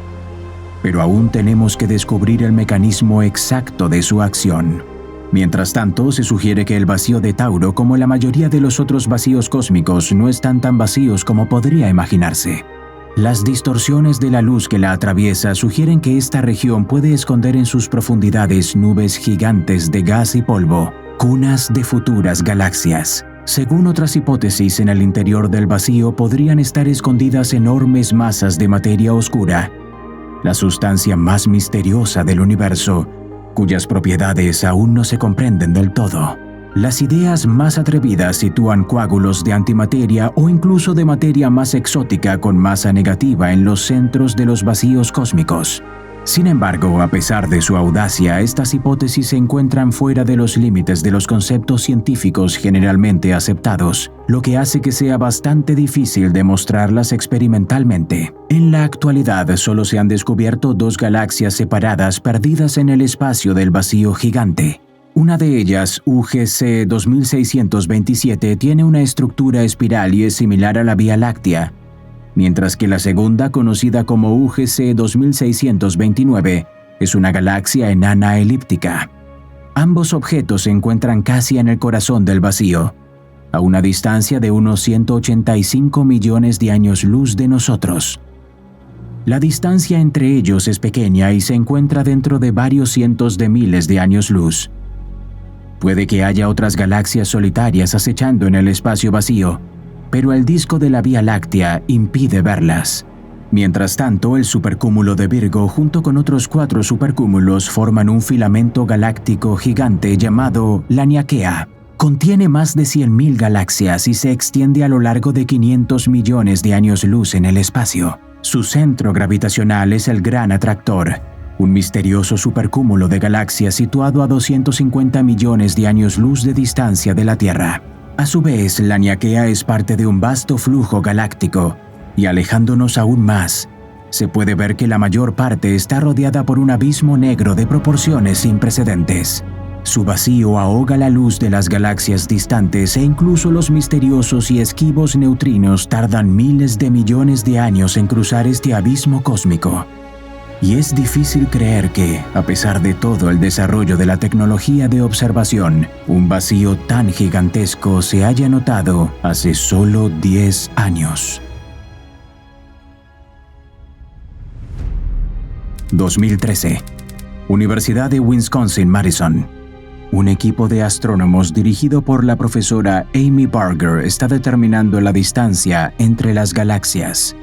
pero aún tenemos que descubrir el mecanismo exacto de su acción. Mientras tanto, se sugiere que el vacío de Tauro, como la mayoría de los otros vacíos cósmicos, no están tan vacíos como podría imaginarse. Las distorsiones de la luz que la atraviesa sugieren que esta región puede esconder en sus profundidades nubes gigantes de gas y polvo, cunas de futuras galaxias. Según otras hipótesis, en el interior del vacío podrían estar escondidas enormes masas de materia oscura, la sustancia más misteriosa del universo, cuyas propiedades aún no se comprenden del todo. Las ideas más atrevidas sitúan coágulos de antimateria o incluso de materia más exótica con masa negativa en los centros de los vacíos cósmicos. Sin embargo, a pesar de su audacia, estas hipótesis se encuentran fuera de los límites de los conceptos científicos generalmente aceptados, lo que hace que sea bastante difícil demostrarlas experimentalmente. En la actualidad, solo se han descubierto 2 galaxias separadas perdidas en el espacio del vacío gigante. Una de ellas, UGC 2627, tiene una estructura espiral y es similar a la Vía Láctea, mientras que la segunda, conocida como UGC 2629, es una galaxia enana elíptica. Ambos objetos se encuentran casi en el corazón del vacío, a una distancia de unos 185 millones de años luz de nosotros. La distancia entre ellos es pequeña y se encuentra dentro de varios cientos de miles de años luz. Puede que haya otras galaxias solitarias acechando en el espacio vacío, pero el disco de la Vía Láctea impide verlas. Mientras tanto, el supercúmulo de Virgo junto con otros 4 supercúmulos forman un filamento galáctico gigante llamado Laniakea. Contiene más de 100.000 galaxias y se extiende a lo largo de 500 millones de años luz en el espacio. Su centro gravitacional es el Gran Atractor, un misterioso supercúmulo de galaxias situado a 250 millones de años luz de distancia de la Tierra. A su vez, Laniakea es parte de un vasto flujo galáctico, y alejándonos aún más, se puede ver que la mayor parte está rodeada por un abismo negro de proporciones sin precedentes. Su vacío ahoga la luz de las galaxias distantes e incluso los misteriosos y esquivos neutrinos tardan miles de millones de años en cruzar este abismo cósmico. Y es difícil creer que, a pesar de todo el desarrollo de la tecnología de observación, un vacío tan gigantesco se haya notado hace solo 10 años. 2013. Universidad de Wisconsin-Madison. Un equipo de astrónomos dirigido por la profesora Amy Barger está determinando la distancia entre las galaxias.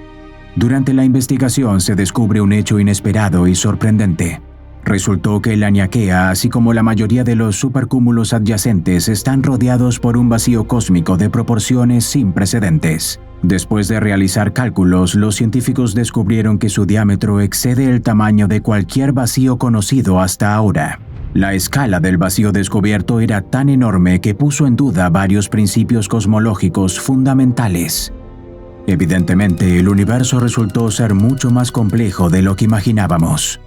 Durante la investigación se descubre un hecho inesperado y sorprendente. Resultó que Laniakea, así como la mayoría de los supercúmulos adyacentes, están rodeados por un vacío cósmico de proporciones sin precedentes. Después de realizar cálculos, los científicos descubrieron que su diámetro excede el tamaño de cualquier vacío conocido hasta ahora. La escala del vacío descubierto era tan enorme que puso en duda varios principios cosmológicos fundamentales. Evidentemente, el universo resultó ser mucho más complejo de lo que imaginábamos.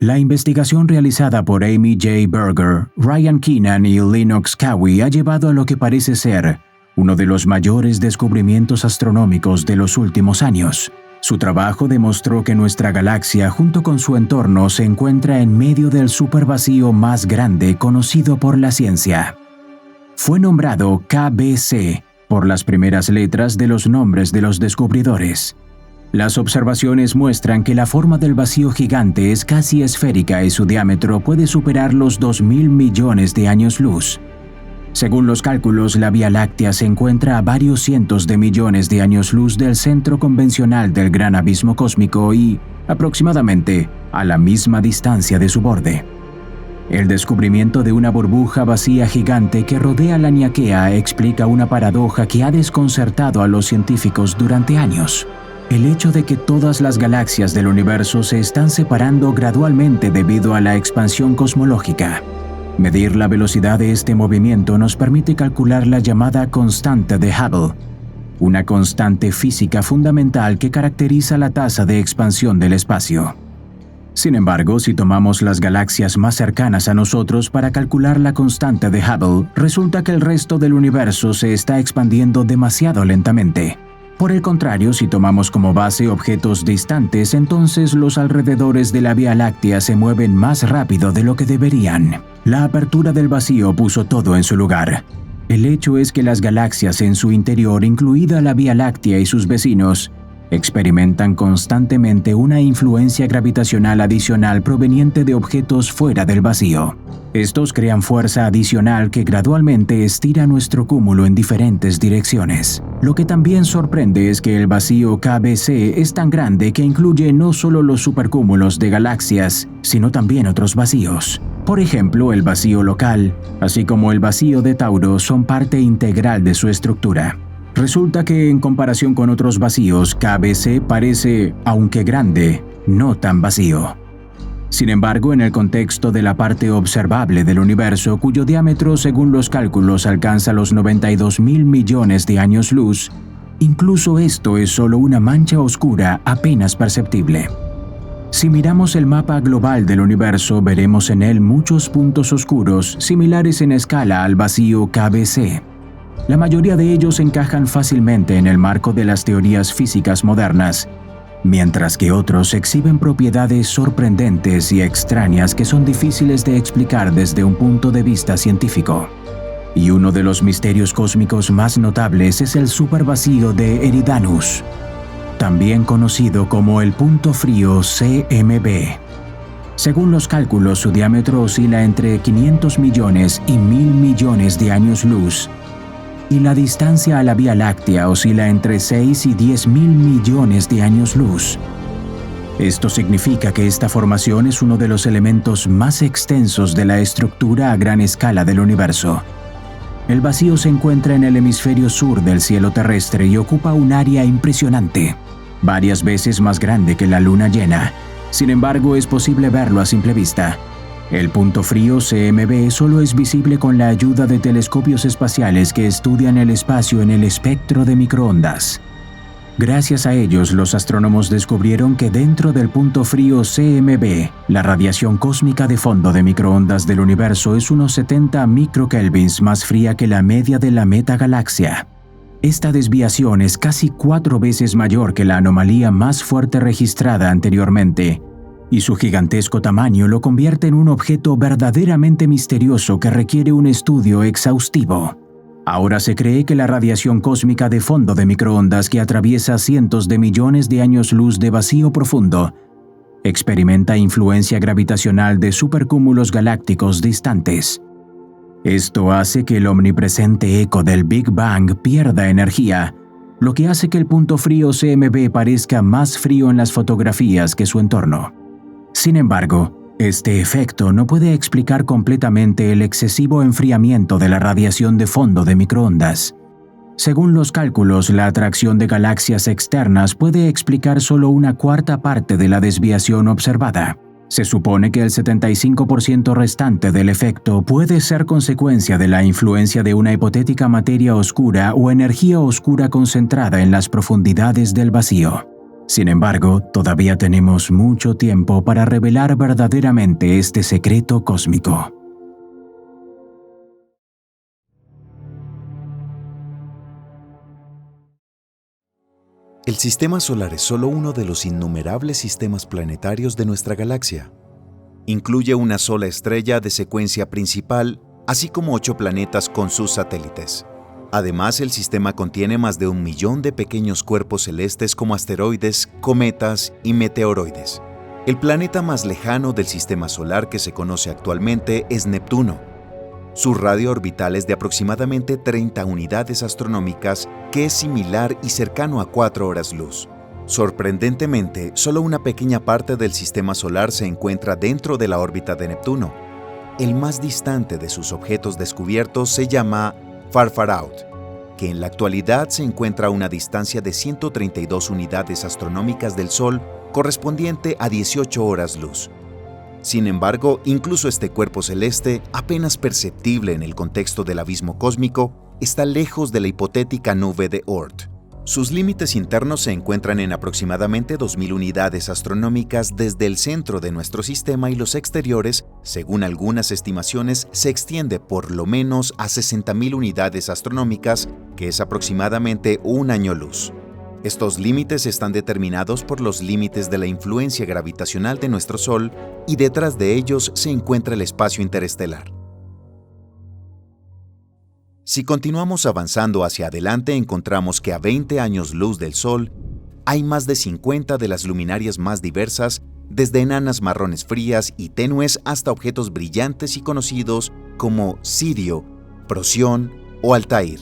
La investigación realizada por Amy J. Barger, Ryan Keenan y Lennox Cowie ha llevado a lo que parece ser uno de los mayores descubrimientos astronómicos de los últimos años. Su trabajo demostró que nuestra galaxia, junto con su entorno, se encuentra en medio del supervacío más grande conocido por la ciencia. Fue nombrado KBC por las primeras letras de los nombres de los descubridores. Las observaciones muestran que la forma del vacío gigante es casi esférica y su diámetro puede superar los 2.000 millones de años luz. Según los cálculos, la Vía Láctea se encuentra a varios cientos de millones de años luz del centro convencional del gran abismo cósmico y, aproximadamente, a la misma distancia de su borde. El descubrimiento de una burbuja vacía gigante que rodea Laniakea explica una paradoja que ha desconcertado a los científicos durante años. El hecho de que todas las galaxias del universo se están separando gradualmente debido a la expansión cosmológica. Medir la velocidad de este movimiento nos permite calcular la llamada constante de Hubble, una constante física fundamental que caracteriza la tasa de expansión del espacio. Sin embargo, si tomamos las galaxias más cercanas a nosotros para calcular la constante de Hubble, resulta que el resto del universo se está expandiendo demasiado lentamente. Por el contrario, si tomamos como base objetos distantes, entonces los alrededores de la Vía Láctea se mueven más rápido de lo que deberían. La apertura del vacío puso todo en su lugar. El hecho es que las galaxias en su interior, incluida la Vía Láctea y sus vecinos, experimentan constantemente una influencia gravitacional adicional proveniente de objetos fuera del vacío. Estos crean fuerza adicional que gradualmente estira nuestro cúmulo en diferentes direcciones. Lo que también sorprende es que el vacío KBC es tan grande que incluye no solo los supercúmulos de galaxias, sino también otros vacíos. Por ejemplo, el vacío local, así como el vacío de Tauro, son parte integral de su estructura. Resulta que, en comparación con otros vacíos, KBC parece, aunque grande, no tan vacío. Sin embargo, en el contexto de la parte observable del universo, cuyo diámetro, según los cálculos, alcanza los 92.000 millones de años luz, incluso esto es solo una mancha oscura apenas perceptible. Si miramos el mapa global del universo, veremos en él muchos puntos oscuros similares en escala al vacío KBC. La mayoría de ellos encajan fácilmente en el marco de las teorías físicas modernas, mientras que otros exhiben propiedades sorprendentes y extrañas que son difíciles de explicar desde un punto de vista científico. Y uno de los misterios cósmicos más notables es el supervacío de Eridanus, también conocido como el punto frío CMB. Según los cálculos, su diámetro oscila entre 500 millones y 1.000 millones de años luz, y la distancia a la Vía Láctea oscila entre 6 y 10.000 millones de años luz. Esto significa que esta formación es uno de los elementos más extensos de la estructura a gran escala del universo. El vacío se encuentra en el hemisferio sur del cielo terrestre y ocupa un área impresionante, varias veces más grande que la luna llena. Sin embargo, es posible verlo a simple vista. El punto frío CMB solo es visible con la ayuda de telescopios espaciales que estudian el espacio en el espectro de microondas. Gracias a ellos, los astrónomos descubrieron que dentro del punto frío CMB, la radiación cósmica de fondo de microondas del universo es unos 70 microkelvins más fría que la media de la metagalaxia. Esta desviación es casi 4 veces mayor que la anomalía más fuerte registrada anteriormente, y su gigantesco tamaño lo convierte en un objeto verdaderamente misterioso que requiere un estudio exhaustivo. Ahora se cree que la radiación cósmica de fondo de microondas, que atraviesa cientos de millones de años luz de vacío profundo, experimenta influencia gravitacional de supercúmulos galácticos distantes. Esto hace que el omnipresente eco del Big Bang pierda energía, lo que hace que el punto frío CMB parezca más frío en las fotografías que su entorno. Sin embargo, este efecto no puede explicar completamente el excesivo enfriamiento de la radiación de fondo de microondas. Según los cálculos, la atracción de galaxias externas puede explicar solo una cuarta parte de la desviación observada. Se supone que el 75% restante del efecto puede ser consecuencia de la influencia de una hipotética materia oscura o energía oscura concentrada en las profundidades del vacío. Sin embargo, todavía tenemos mucho tiempo para revelar verdaderamente este secreto cósmico. El Sistema Solar es solo uno de los innumerables sistemas planetarios de nuestra galaxia. Incluye una sola estrella de secuencia principal, así como 8 planetas con sus satélites. Además, el sistema contiene más de 1 millón de pequeños cuerpos celestes como asteroides, cometas y meteoroides. El planeta más lejano del Sistema Solar que se conoce actualmente es Neptuno. Su radio orbital es de aproximadamente 30 unidades astronómicas, que es similar y cercano a 4 horas luz. Sorprendentemente, solo una pequeña parte del Sistema Solar se encuentra dentro de la órbita de Neptuno. El más distante de sus objetos descubiertos se llama Far Far Out, que en la actualidad se encuentra a una distancia de 132 unidades astronómicas del Sol, correspondiente a 18 horas luz. Sin embargo, incluso este cuerpo celeste, apenas perceptible en el contexto del abismo cósmico, está lejos de la hipotética nube de Oort. Sus límites internos se encuentran en aproximadamente 2.000 unidades astronómicas desde el centro de nuestro sistema, y los exteriores, según algunas estimaciones, se extiende por lo menos a 60.000 unidades astronómicas, que es aproximadamente un año luz. Estos límites están determinados por los límites de la influencia gravitacional de nuestro Sol, y detrás de ellos se encuentra el espacio interestelar. Si continuamos avanzando hacia adelante, encontramos que a 20 años luz del Sol, Hay más de 50 de las luminarias más diversas, desde enanas marrones frías y tenues hasta objetos brillantes y conocidos como Sirio, Procyon o Altair.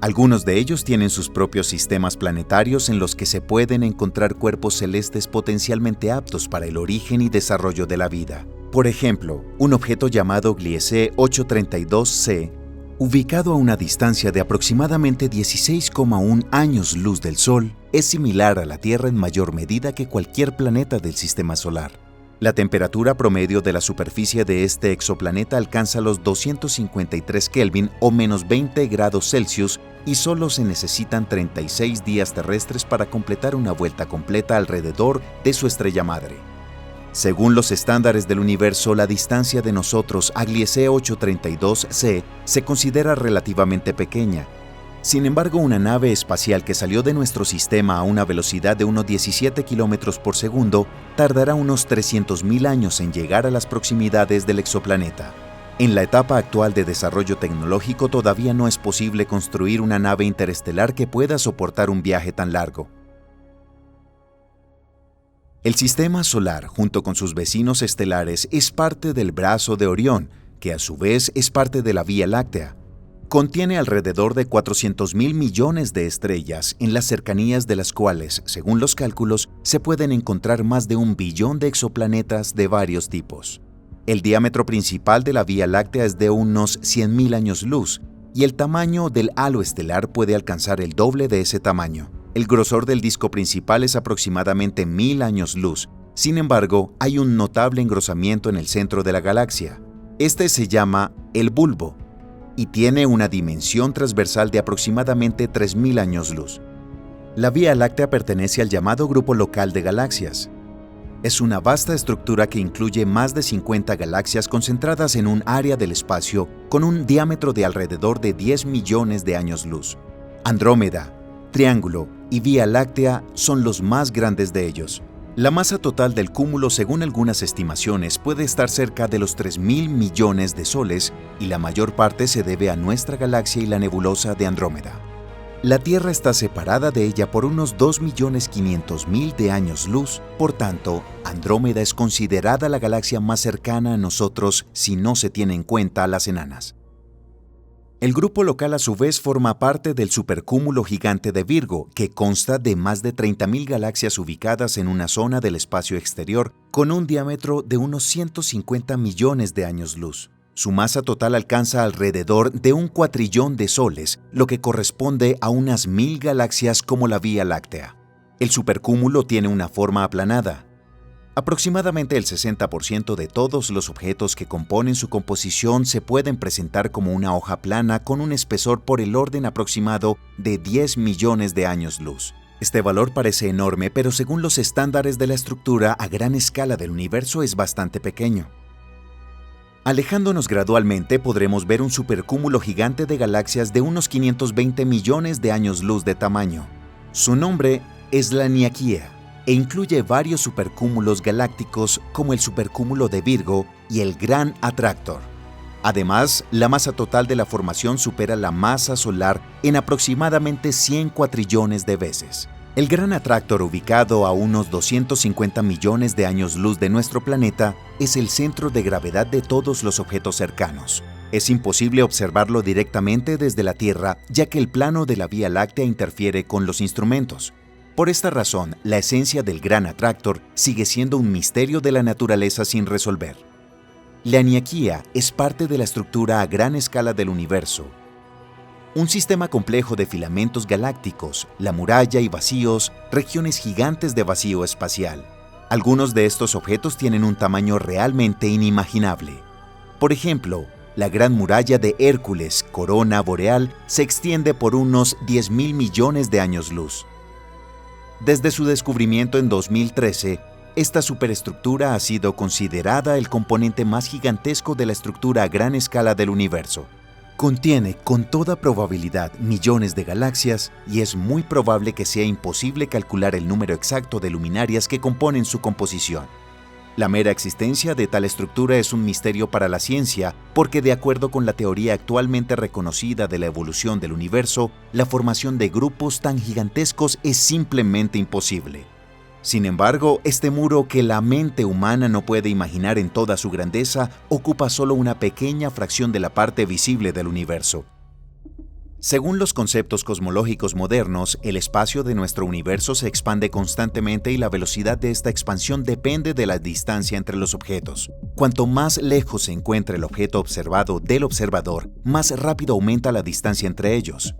Algunos de ellos tienen sus propios sistemas planetarios en los que se pueden encontrar cuerpos celestes potencialmente aptos para el origen y desarrollo de la vida. Por ejemplo, un objeto llamado Gliese 832c, ubicado a una distancia de aproximadamente 16,1 años luz del Sol, es similar a la Tierra en mayor medida que cualquier planeta del sistema solar. La temperatura promedio de la superficie de este exoplaneta alcanza los 253 Kelvin o menos 20 grados Celsius y solo se necesitan 36 días terrestres para completar una vuelta completa alrededor de su estrella madre. Según los estándares del universo, la distancia de nosotros a Gliese 832c se considera relativamente pequeña. Sin embargo, una nave espacial que salió de nuestro sistema a una velocidad de unos 17 km por segundo tardará unos 300.000 años en llegar a las proximidades del exoplaneta. En la etapa actual de desarrollo tecnológico todavía no es posible construir una nave interestelar que pueda soportar un viaje tan largo. El sistema solar, junto con sus vecinos estelares, es parte del brazo de Orión, que a su vez es parte de la Vía Láctea. Contiene alrededor de 400.000 millones de estrellas, en las cercanías de las cuales, según los cálculos, se pueden encontrar más de 1 billón de exoplanetas de varios tipos. El diámetro principal de la Vía Láctea es de unos 100.000 años luz, y el tamaño del halo estelar puede alcanzar el doble de ese tamaño. El grosor del disco principal es aproximadamente 1.000 años luz. Sin embargo, hay un notable engrosamiento en el centro de la galaxia. Este se llama el bulbo y tiene una dimensión transversal de aproximadamente 3.000 años luz. La Vía Láctea pertenece al llamado Grupo Local de Galaxias. Es una vasta estructura que incluye más de 50 galaxias concentradas en un área del espacio con un diámetro de alrededor de 10 millones de años luz. Andrómeda, Triángulo y Vía Láctea son los más grandes de ellos. La masa total del cúmulo, según algunas estimaciones, puede estar cerca de los 3.000 millones de soles y la mayor parte se debe a nuestra galaxia y la nebulosa de Andrómeda. La Tierra está separada de ella por unos 2.500.000 de años luz, por tanto, Andrómeda es considerada la galaxia más cercana a nosotros si no se tiene en cuenta a las enanas. El grupo local a su vez forma parte del supercúmulo gigante de Virgo, que consta de más de 30.000 galaxias ubicadas en una zona del espacio exterior con un diámetro de unos 150 millones de años luz. Su masa total alcanza alrededor de 1 cuatrillón de soles, lo que corresponde a unas 1.000 galaxias como la Vía Láctea. El supercúmulo tiene una forma aplanada. Aproximadamente el 60% de todos los objetos que componen su composición se pueden presentar como una hoja plana con un espesor por el orden aproximado de 10 millones de años luz. Este valor parece enorme, pero según los estándares de la estructura a gran escala del universo es bastante pequeño. Alejándonos gradualmente podremos ver un supercúmulo gigante de galaxias de unos 520 millones de años luz de tamaño. Su nombre es la Laniakea e incluye varios supercúmulos galácticos como el supercúmulo de Virgo y el Gran Atractor. Además, la masa total de la formación supera la masa solar en aproximadamente 100 cuatrillones de veces. El Gran Atractor, ubicado a unos 250 millones de años luz de nuestro planeta, es el centro de gravedad de todos los objetos cercanos. Es imposible observarlo directamente desde la Tierra, ya que el plano de la Vía Láctea interfiere con los instrumentos. Por esta razón, la esencia del Gran Atractor sigue siendo un misterio de la naturaleza sin resolver. La Laniakea es parte de la estructura a gran escala del universo. Un sistema complejo de filamentos galácticos, la muralla y vacíos, regiones gigantes de vacío espacial. Algunos de estos objetos tienen un tamaño realmente inimaginable. Por ejemplo, la Gran Muralla de Hércules, corona boreal, se extiende por unos 10.000 millones de años luz. Desde su descubrimiento en 2013, esta superestructura ha sido considerada el componente más gigantesco de la estructura a gran escala del universo. Contiene con toda probabilidad millones de galaxias y es muy probable que sea imposible calcular el número exacto de luminarias que componen su composición. La mera existencia de tal estructura es un misterio para la ciencia, porque de acuerdo con la teoría actualmente reconocida de la evolución del universo, la formación de grupos tan gigantescos es simplemente imposible. Sin embargo, este muro que la mente humana no puede imaginar en toda su grandeza, ocupa solo una pequeña fracción de la parte visible del universo. Según los conceptos cosmológicos modernos, el espacio de nuestro universo se expande constantemente y la velocidad de esta expansión depende de la distancia entre los objetos. Cuanto más lejos se encuentra el objeto observado del observador, más rápido aumenta la distancia entre ellos.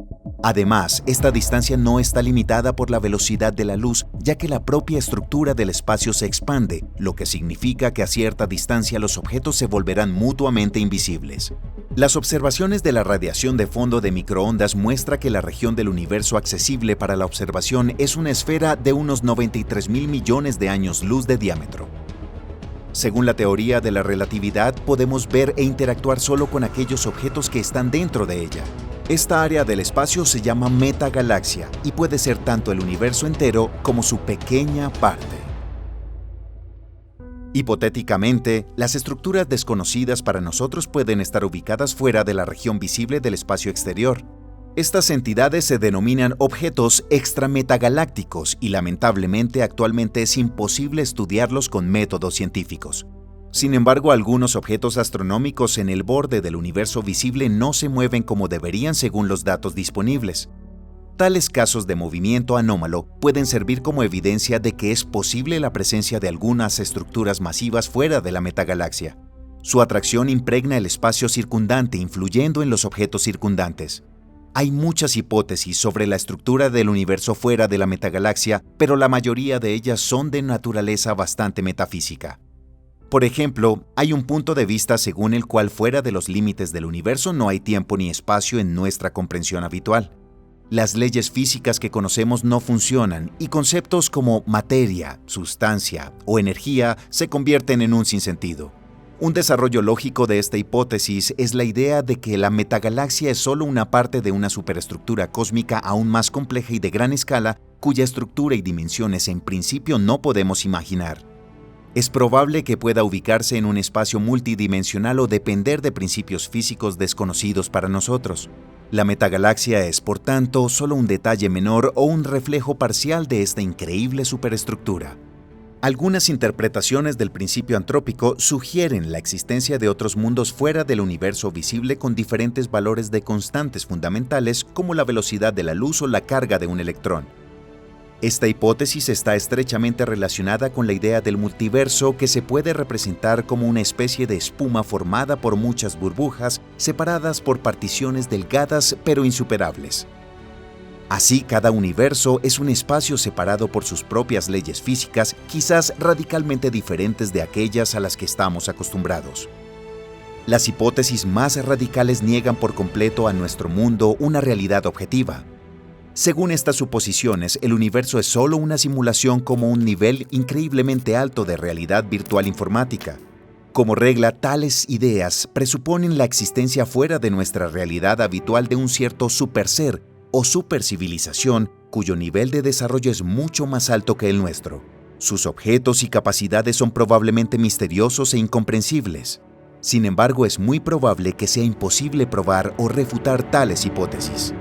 Además, esta distancia no está limitada por la velocidad de la luz, ya que la propia estructura del espacio se expande, lo que significa que a cierta distancia los objetos se volverán mutuamente invisibles. Las observaciones de la radiación de fondo de microondas muestran que la región del universo accesible para la observación es una esfera de unos 93.000 millones de años luz de diámetro. Según la teoría de la relatividad, podemos ver e interactuar solo con aquellos objetos que están dentro de ella. Esta área del espacio se llama metagalaxia y puede ser tanto el universo entero como su pequeña parte. Hipotéticamente, las estructuras desconocidas para nosotros pueden estar ubicadas fuera de la región visible del espacio exterior. Estas entidades se denominan objetos extrametagalácticos y lamentablemente actualmente es imposible estudiarlos con métodos científicos. Sin embargo, algunos objetos astronómicos en el borde del universo visible no se mueven como deberían según los datos disponibles. Tales casos de movimiento anómalo pueden servir como evidencia de que es posible la presencia de algunas estructuras masivas fuera de la metagalaxia. Su atracción impregna el espacio circundante, influyendo en los objetos circundantes. Hay muchas hipótesis sobre la estructura del universo fuera de la metagalaxia, pero la mayoría de ellas son de naturaleza bastante metafísica. Por ejemplo, hay un punto de vista según el cual fuera de los límites del universo no hay tiempo ni espacio en nuestra comprensión habitual. Las leyes físicas que conocemos no funcionan y conceptos como materia, sustancia o energía se convierten en un sinsentido. Un desarrollo lógico de esta hipótesis es la idea de que la metagalaxia es solo una parte de una superestructura cósmica aún más compleja y de gran escala, cuya estructura y dimensiones en principio no podemos imaginar. Es probable que pueda ubicarse en un espacio multidimensional o depender de principios físicos desconocidos para nosotros. La metagalaxia es, por tanto, solo un detalle menor o un reflejo parcial de esta increíble superestructura. Algunas interpretaciones del principio antrópico sugieren la existencia de otros mundos fuera del universo visible con diferentes valores de constantes fundamentales como la velocidad de la luz o la carga de un electrón. Esta hipótesis está estrechamente relacionada con la idea del multiverso, que se puede representar como una especie de espuma formada por muchas burbujas separadas por particiones delgadas pero insuperables. Así, cada universo es un espacio separado por sus propias leyes físicas, quizás radicalmente diferentes de aquellas a las que estamos acostumbrados. Las hipótesis más radicales niegan por completo a nuestro mundo una realidad objetiva. Según estas suposiciones, el universo es solo una simulación como un nivel increíblemente alto de realidad virtual informática. Como regla, tales ideas presuponen la existencia fuera de nuestra realidad habitual de un cierto superser o supercivilización cuyo nivel de desarrollo es mucho más alto que el nuestro. Sus objetos y capacidades son probablemente misteriosos e incomprensibles. Sin embargo, es muy probable que sea imposible probar o refutar tales hipótesis.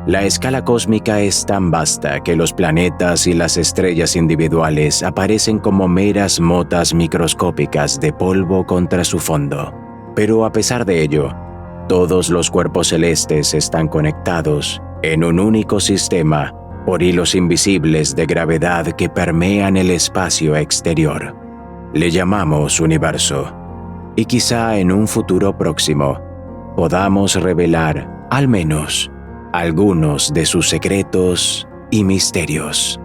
La escala cósmica es tan vasta que los planetas y las estrellas individuales aparecen como meras motas microscópicas de polvo contra su fondo. Pero a pesar de ello, todos los cuerpos celestes están conectados en un único sistema por hilos invisibles de gravedad que permean el espacio exterior. Le llamamos universo. Y quizá en un futuro próximo podamos revelar, al menos, algunos de sus secretos y misterios.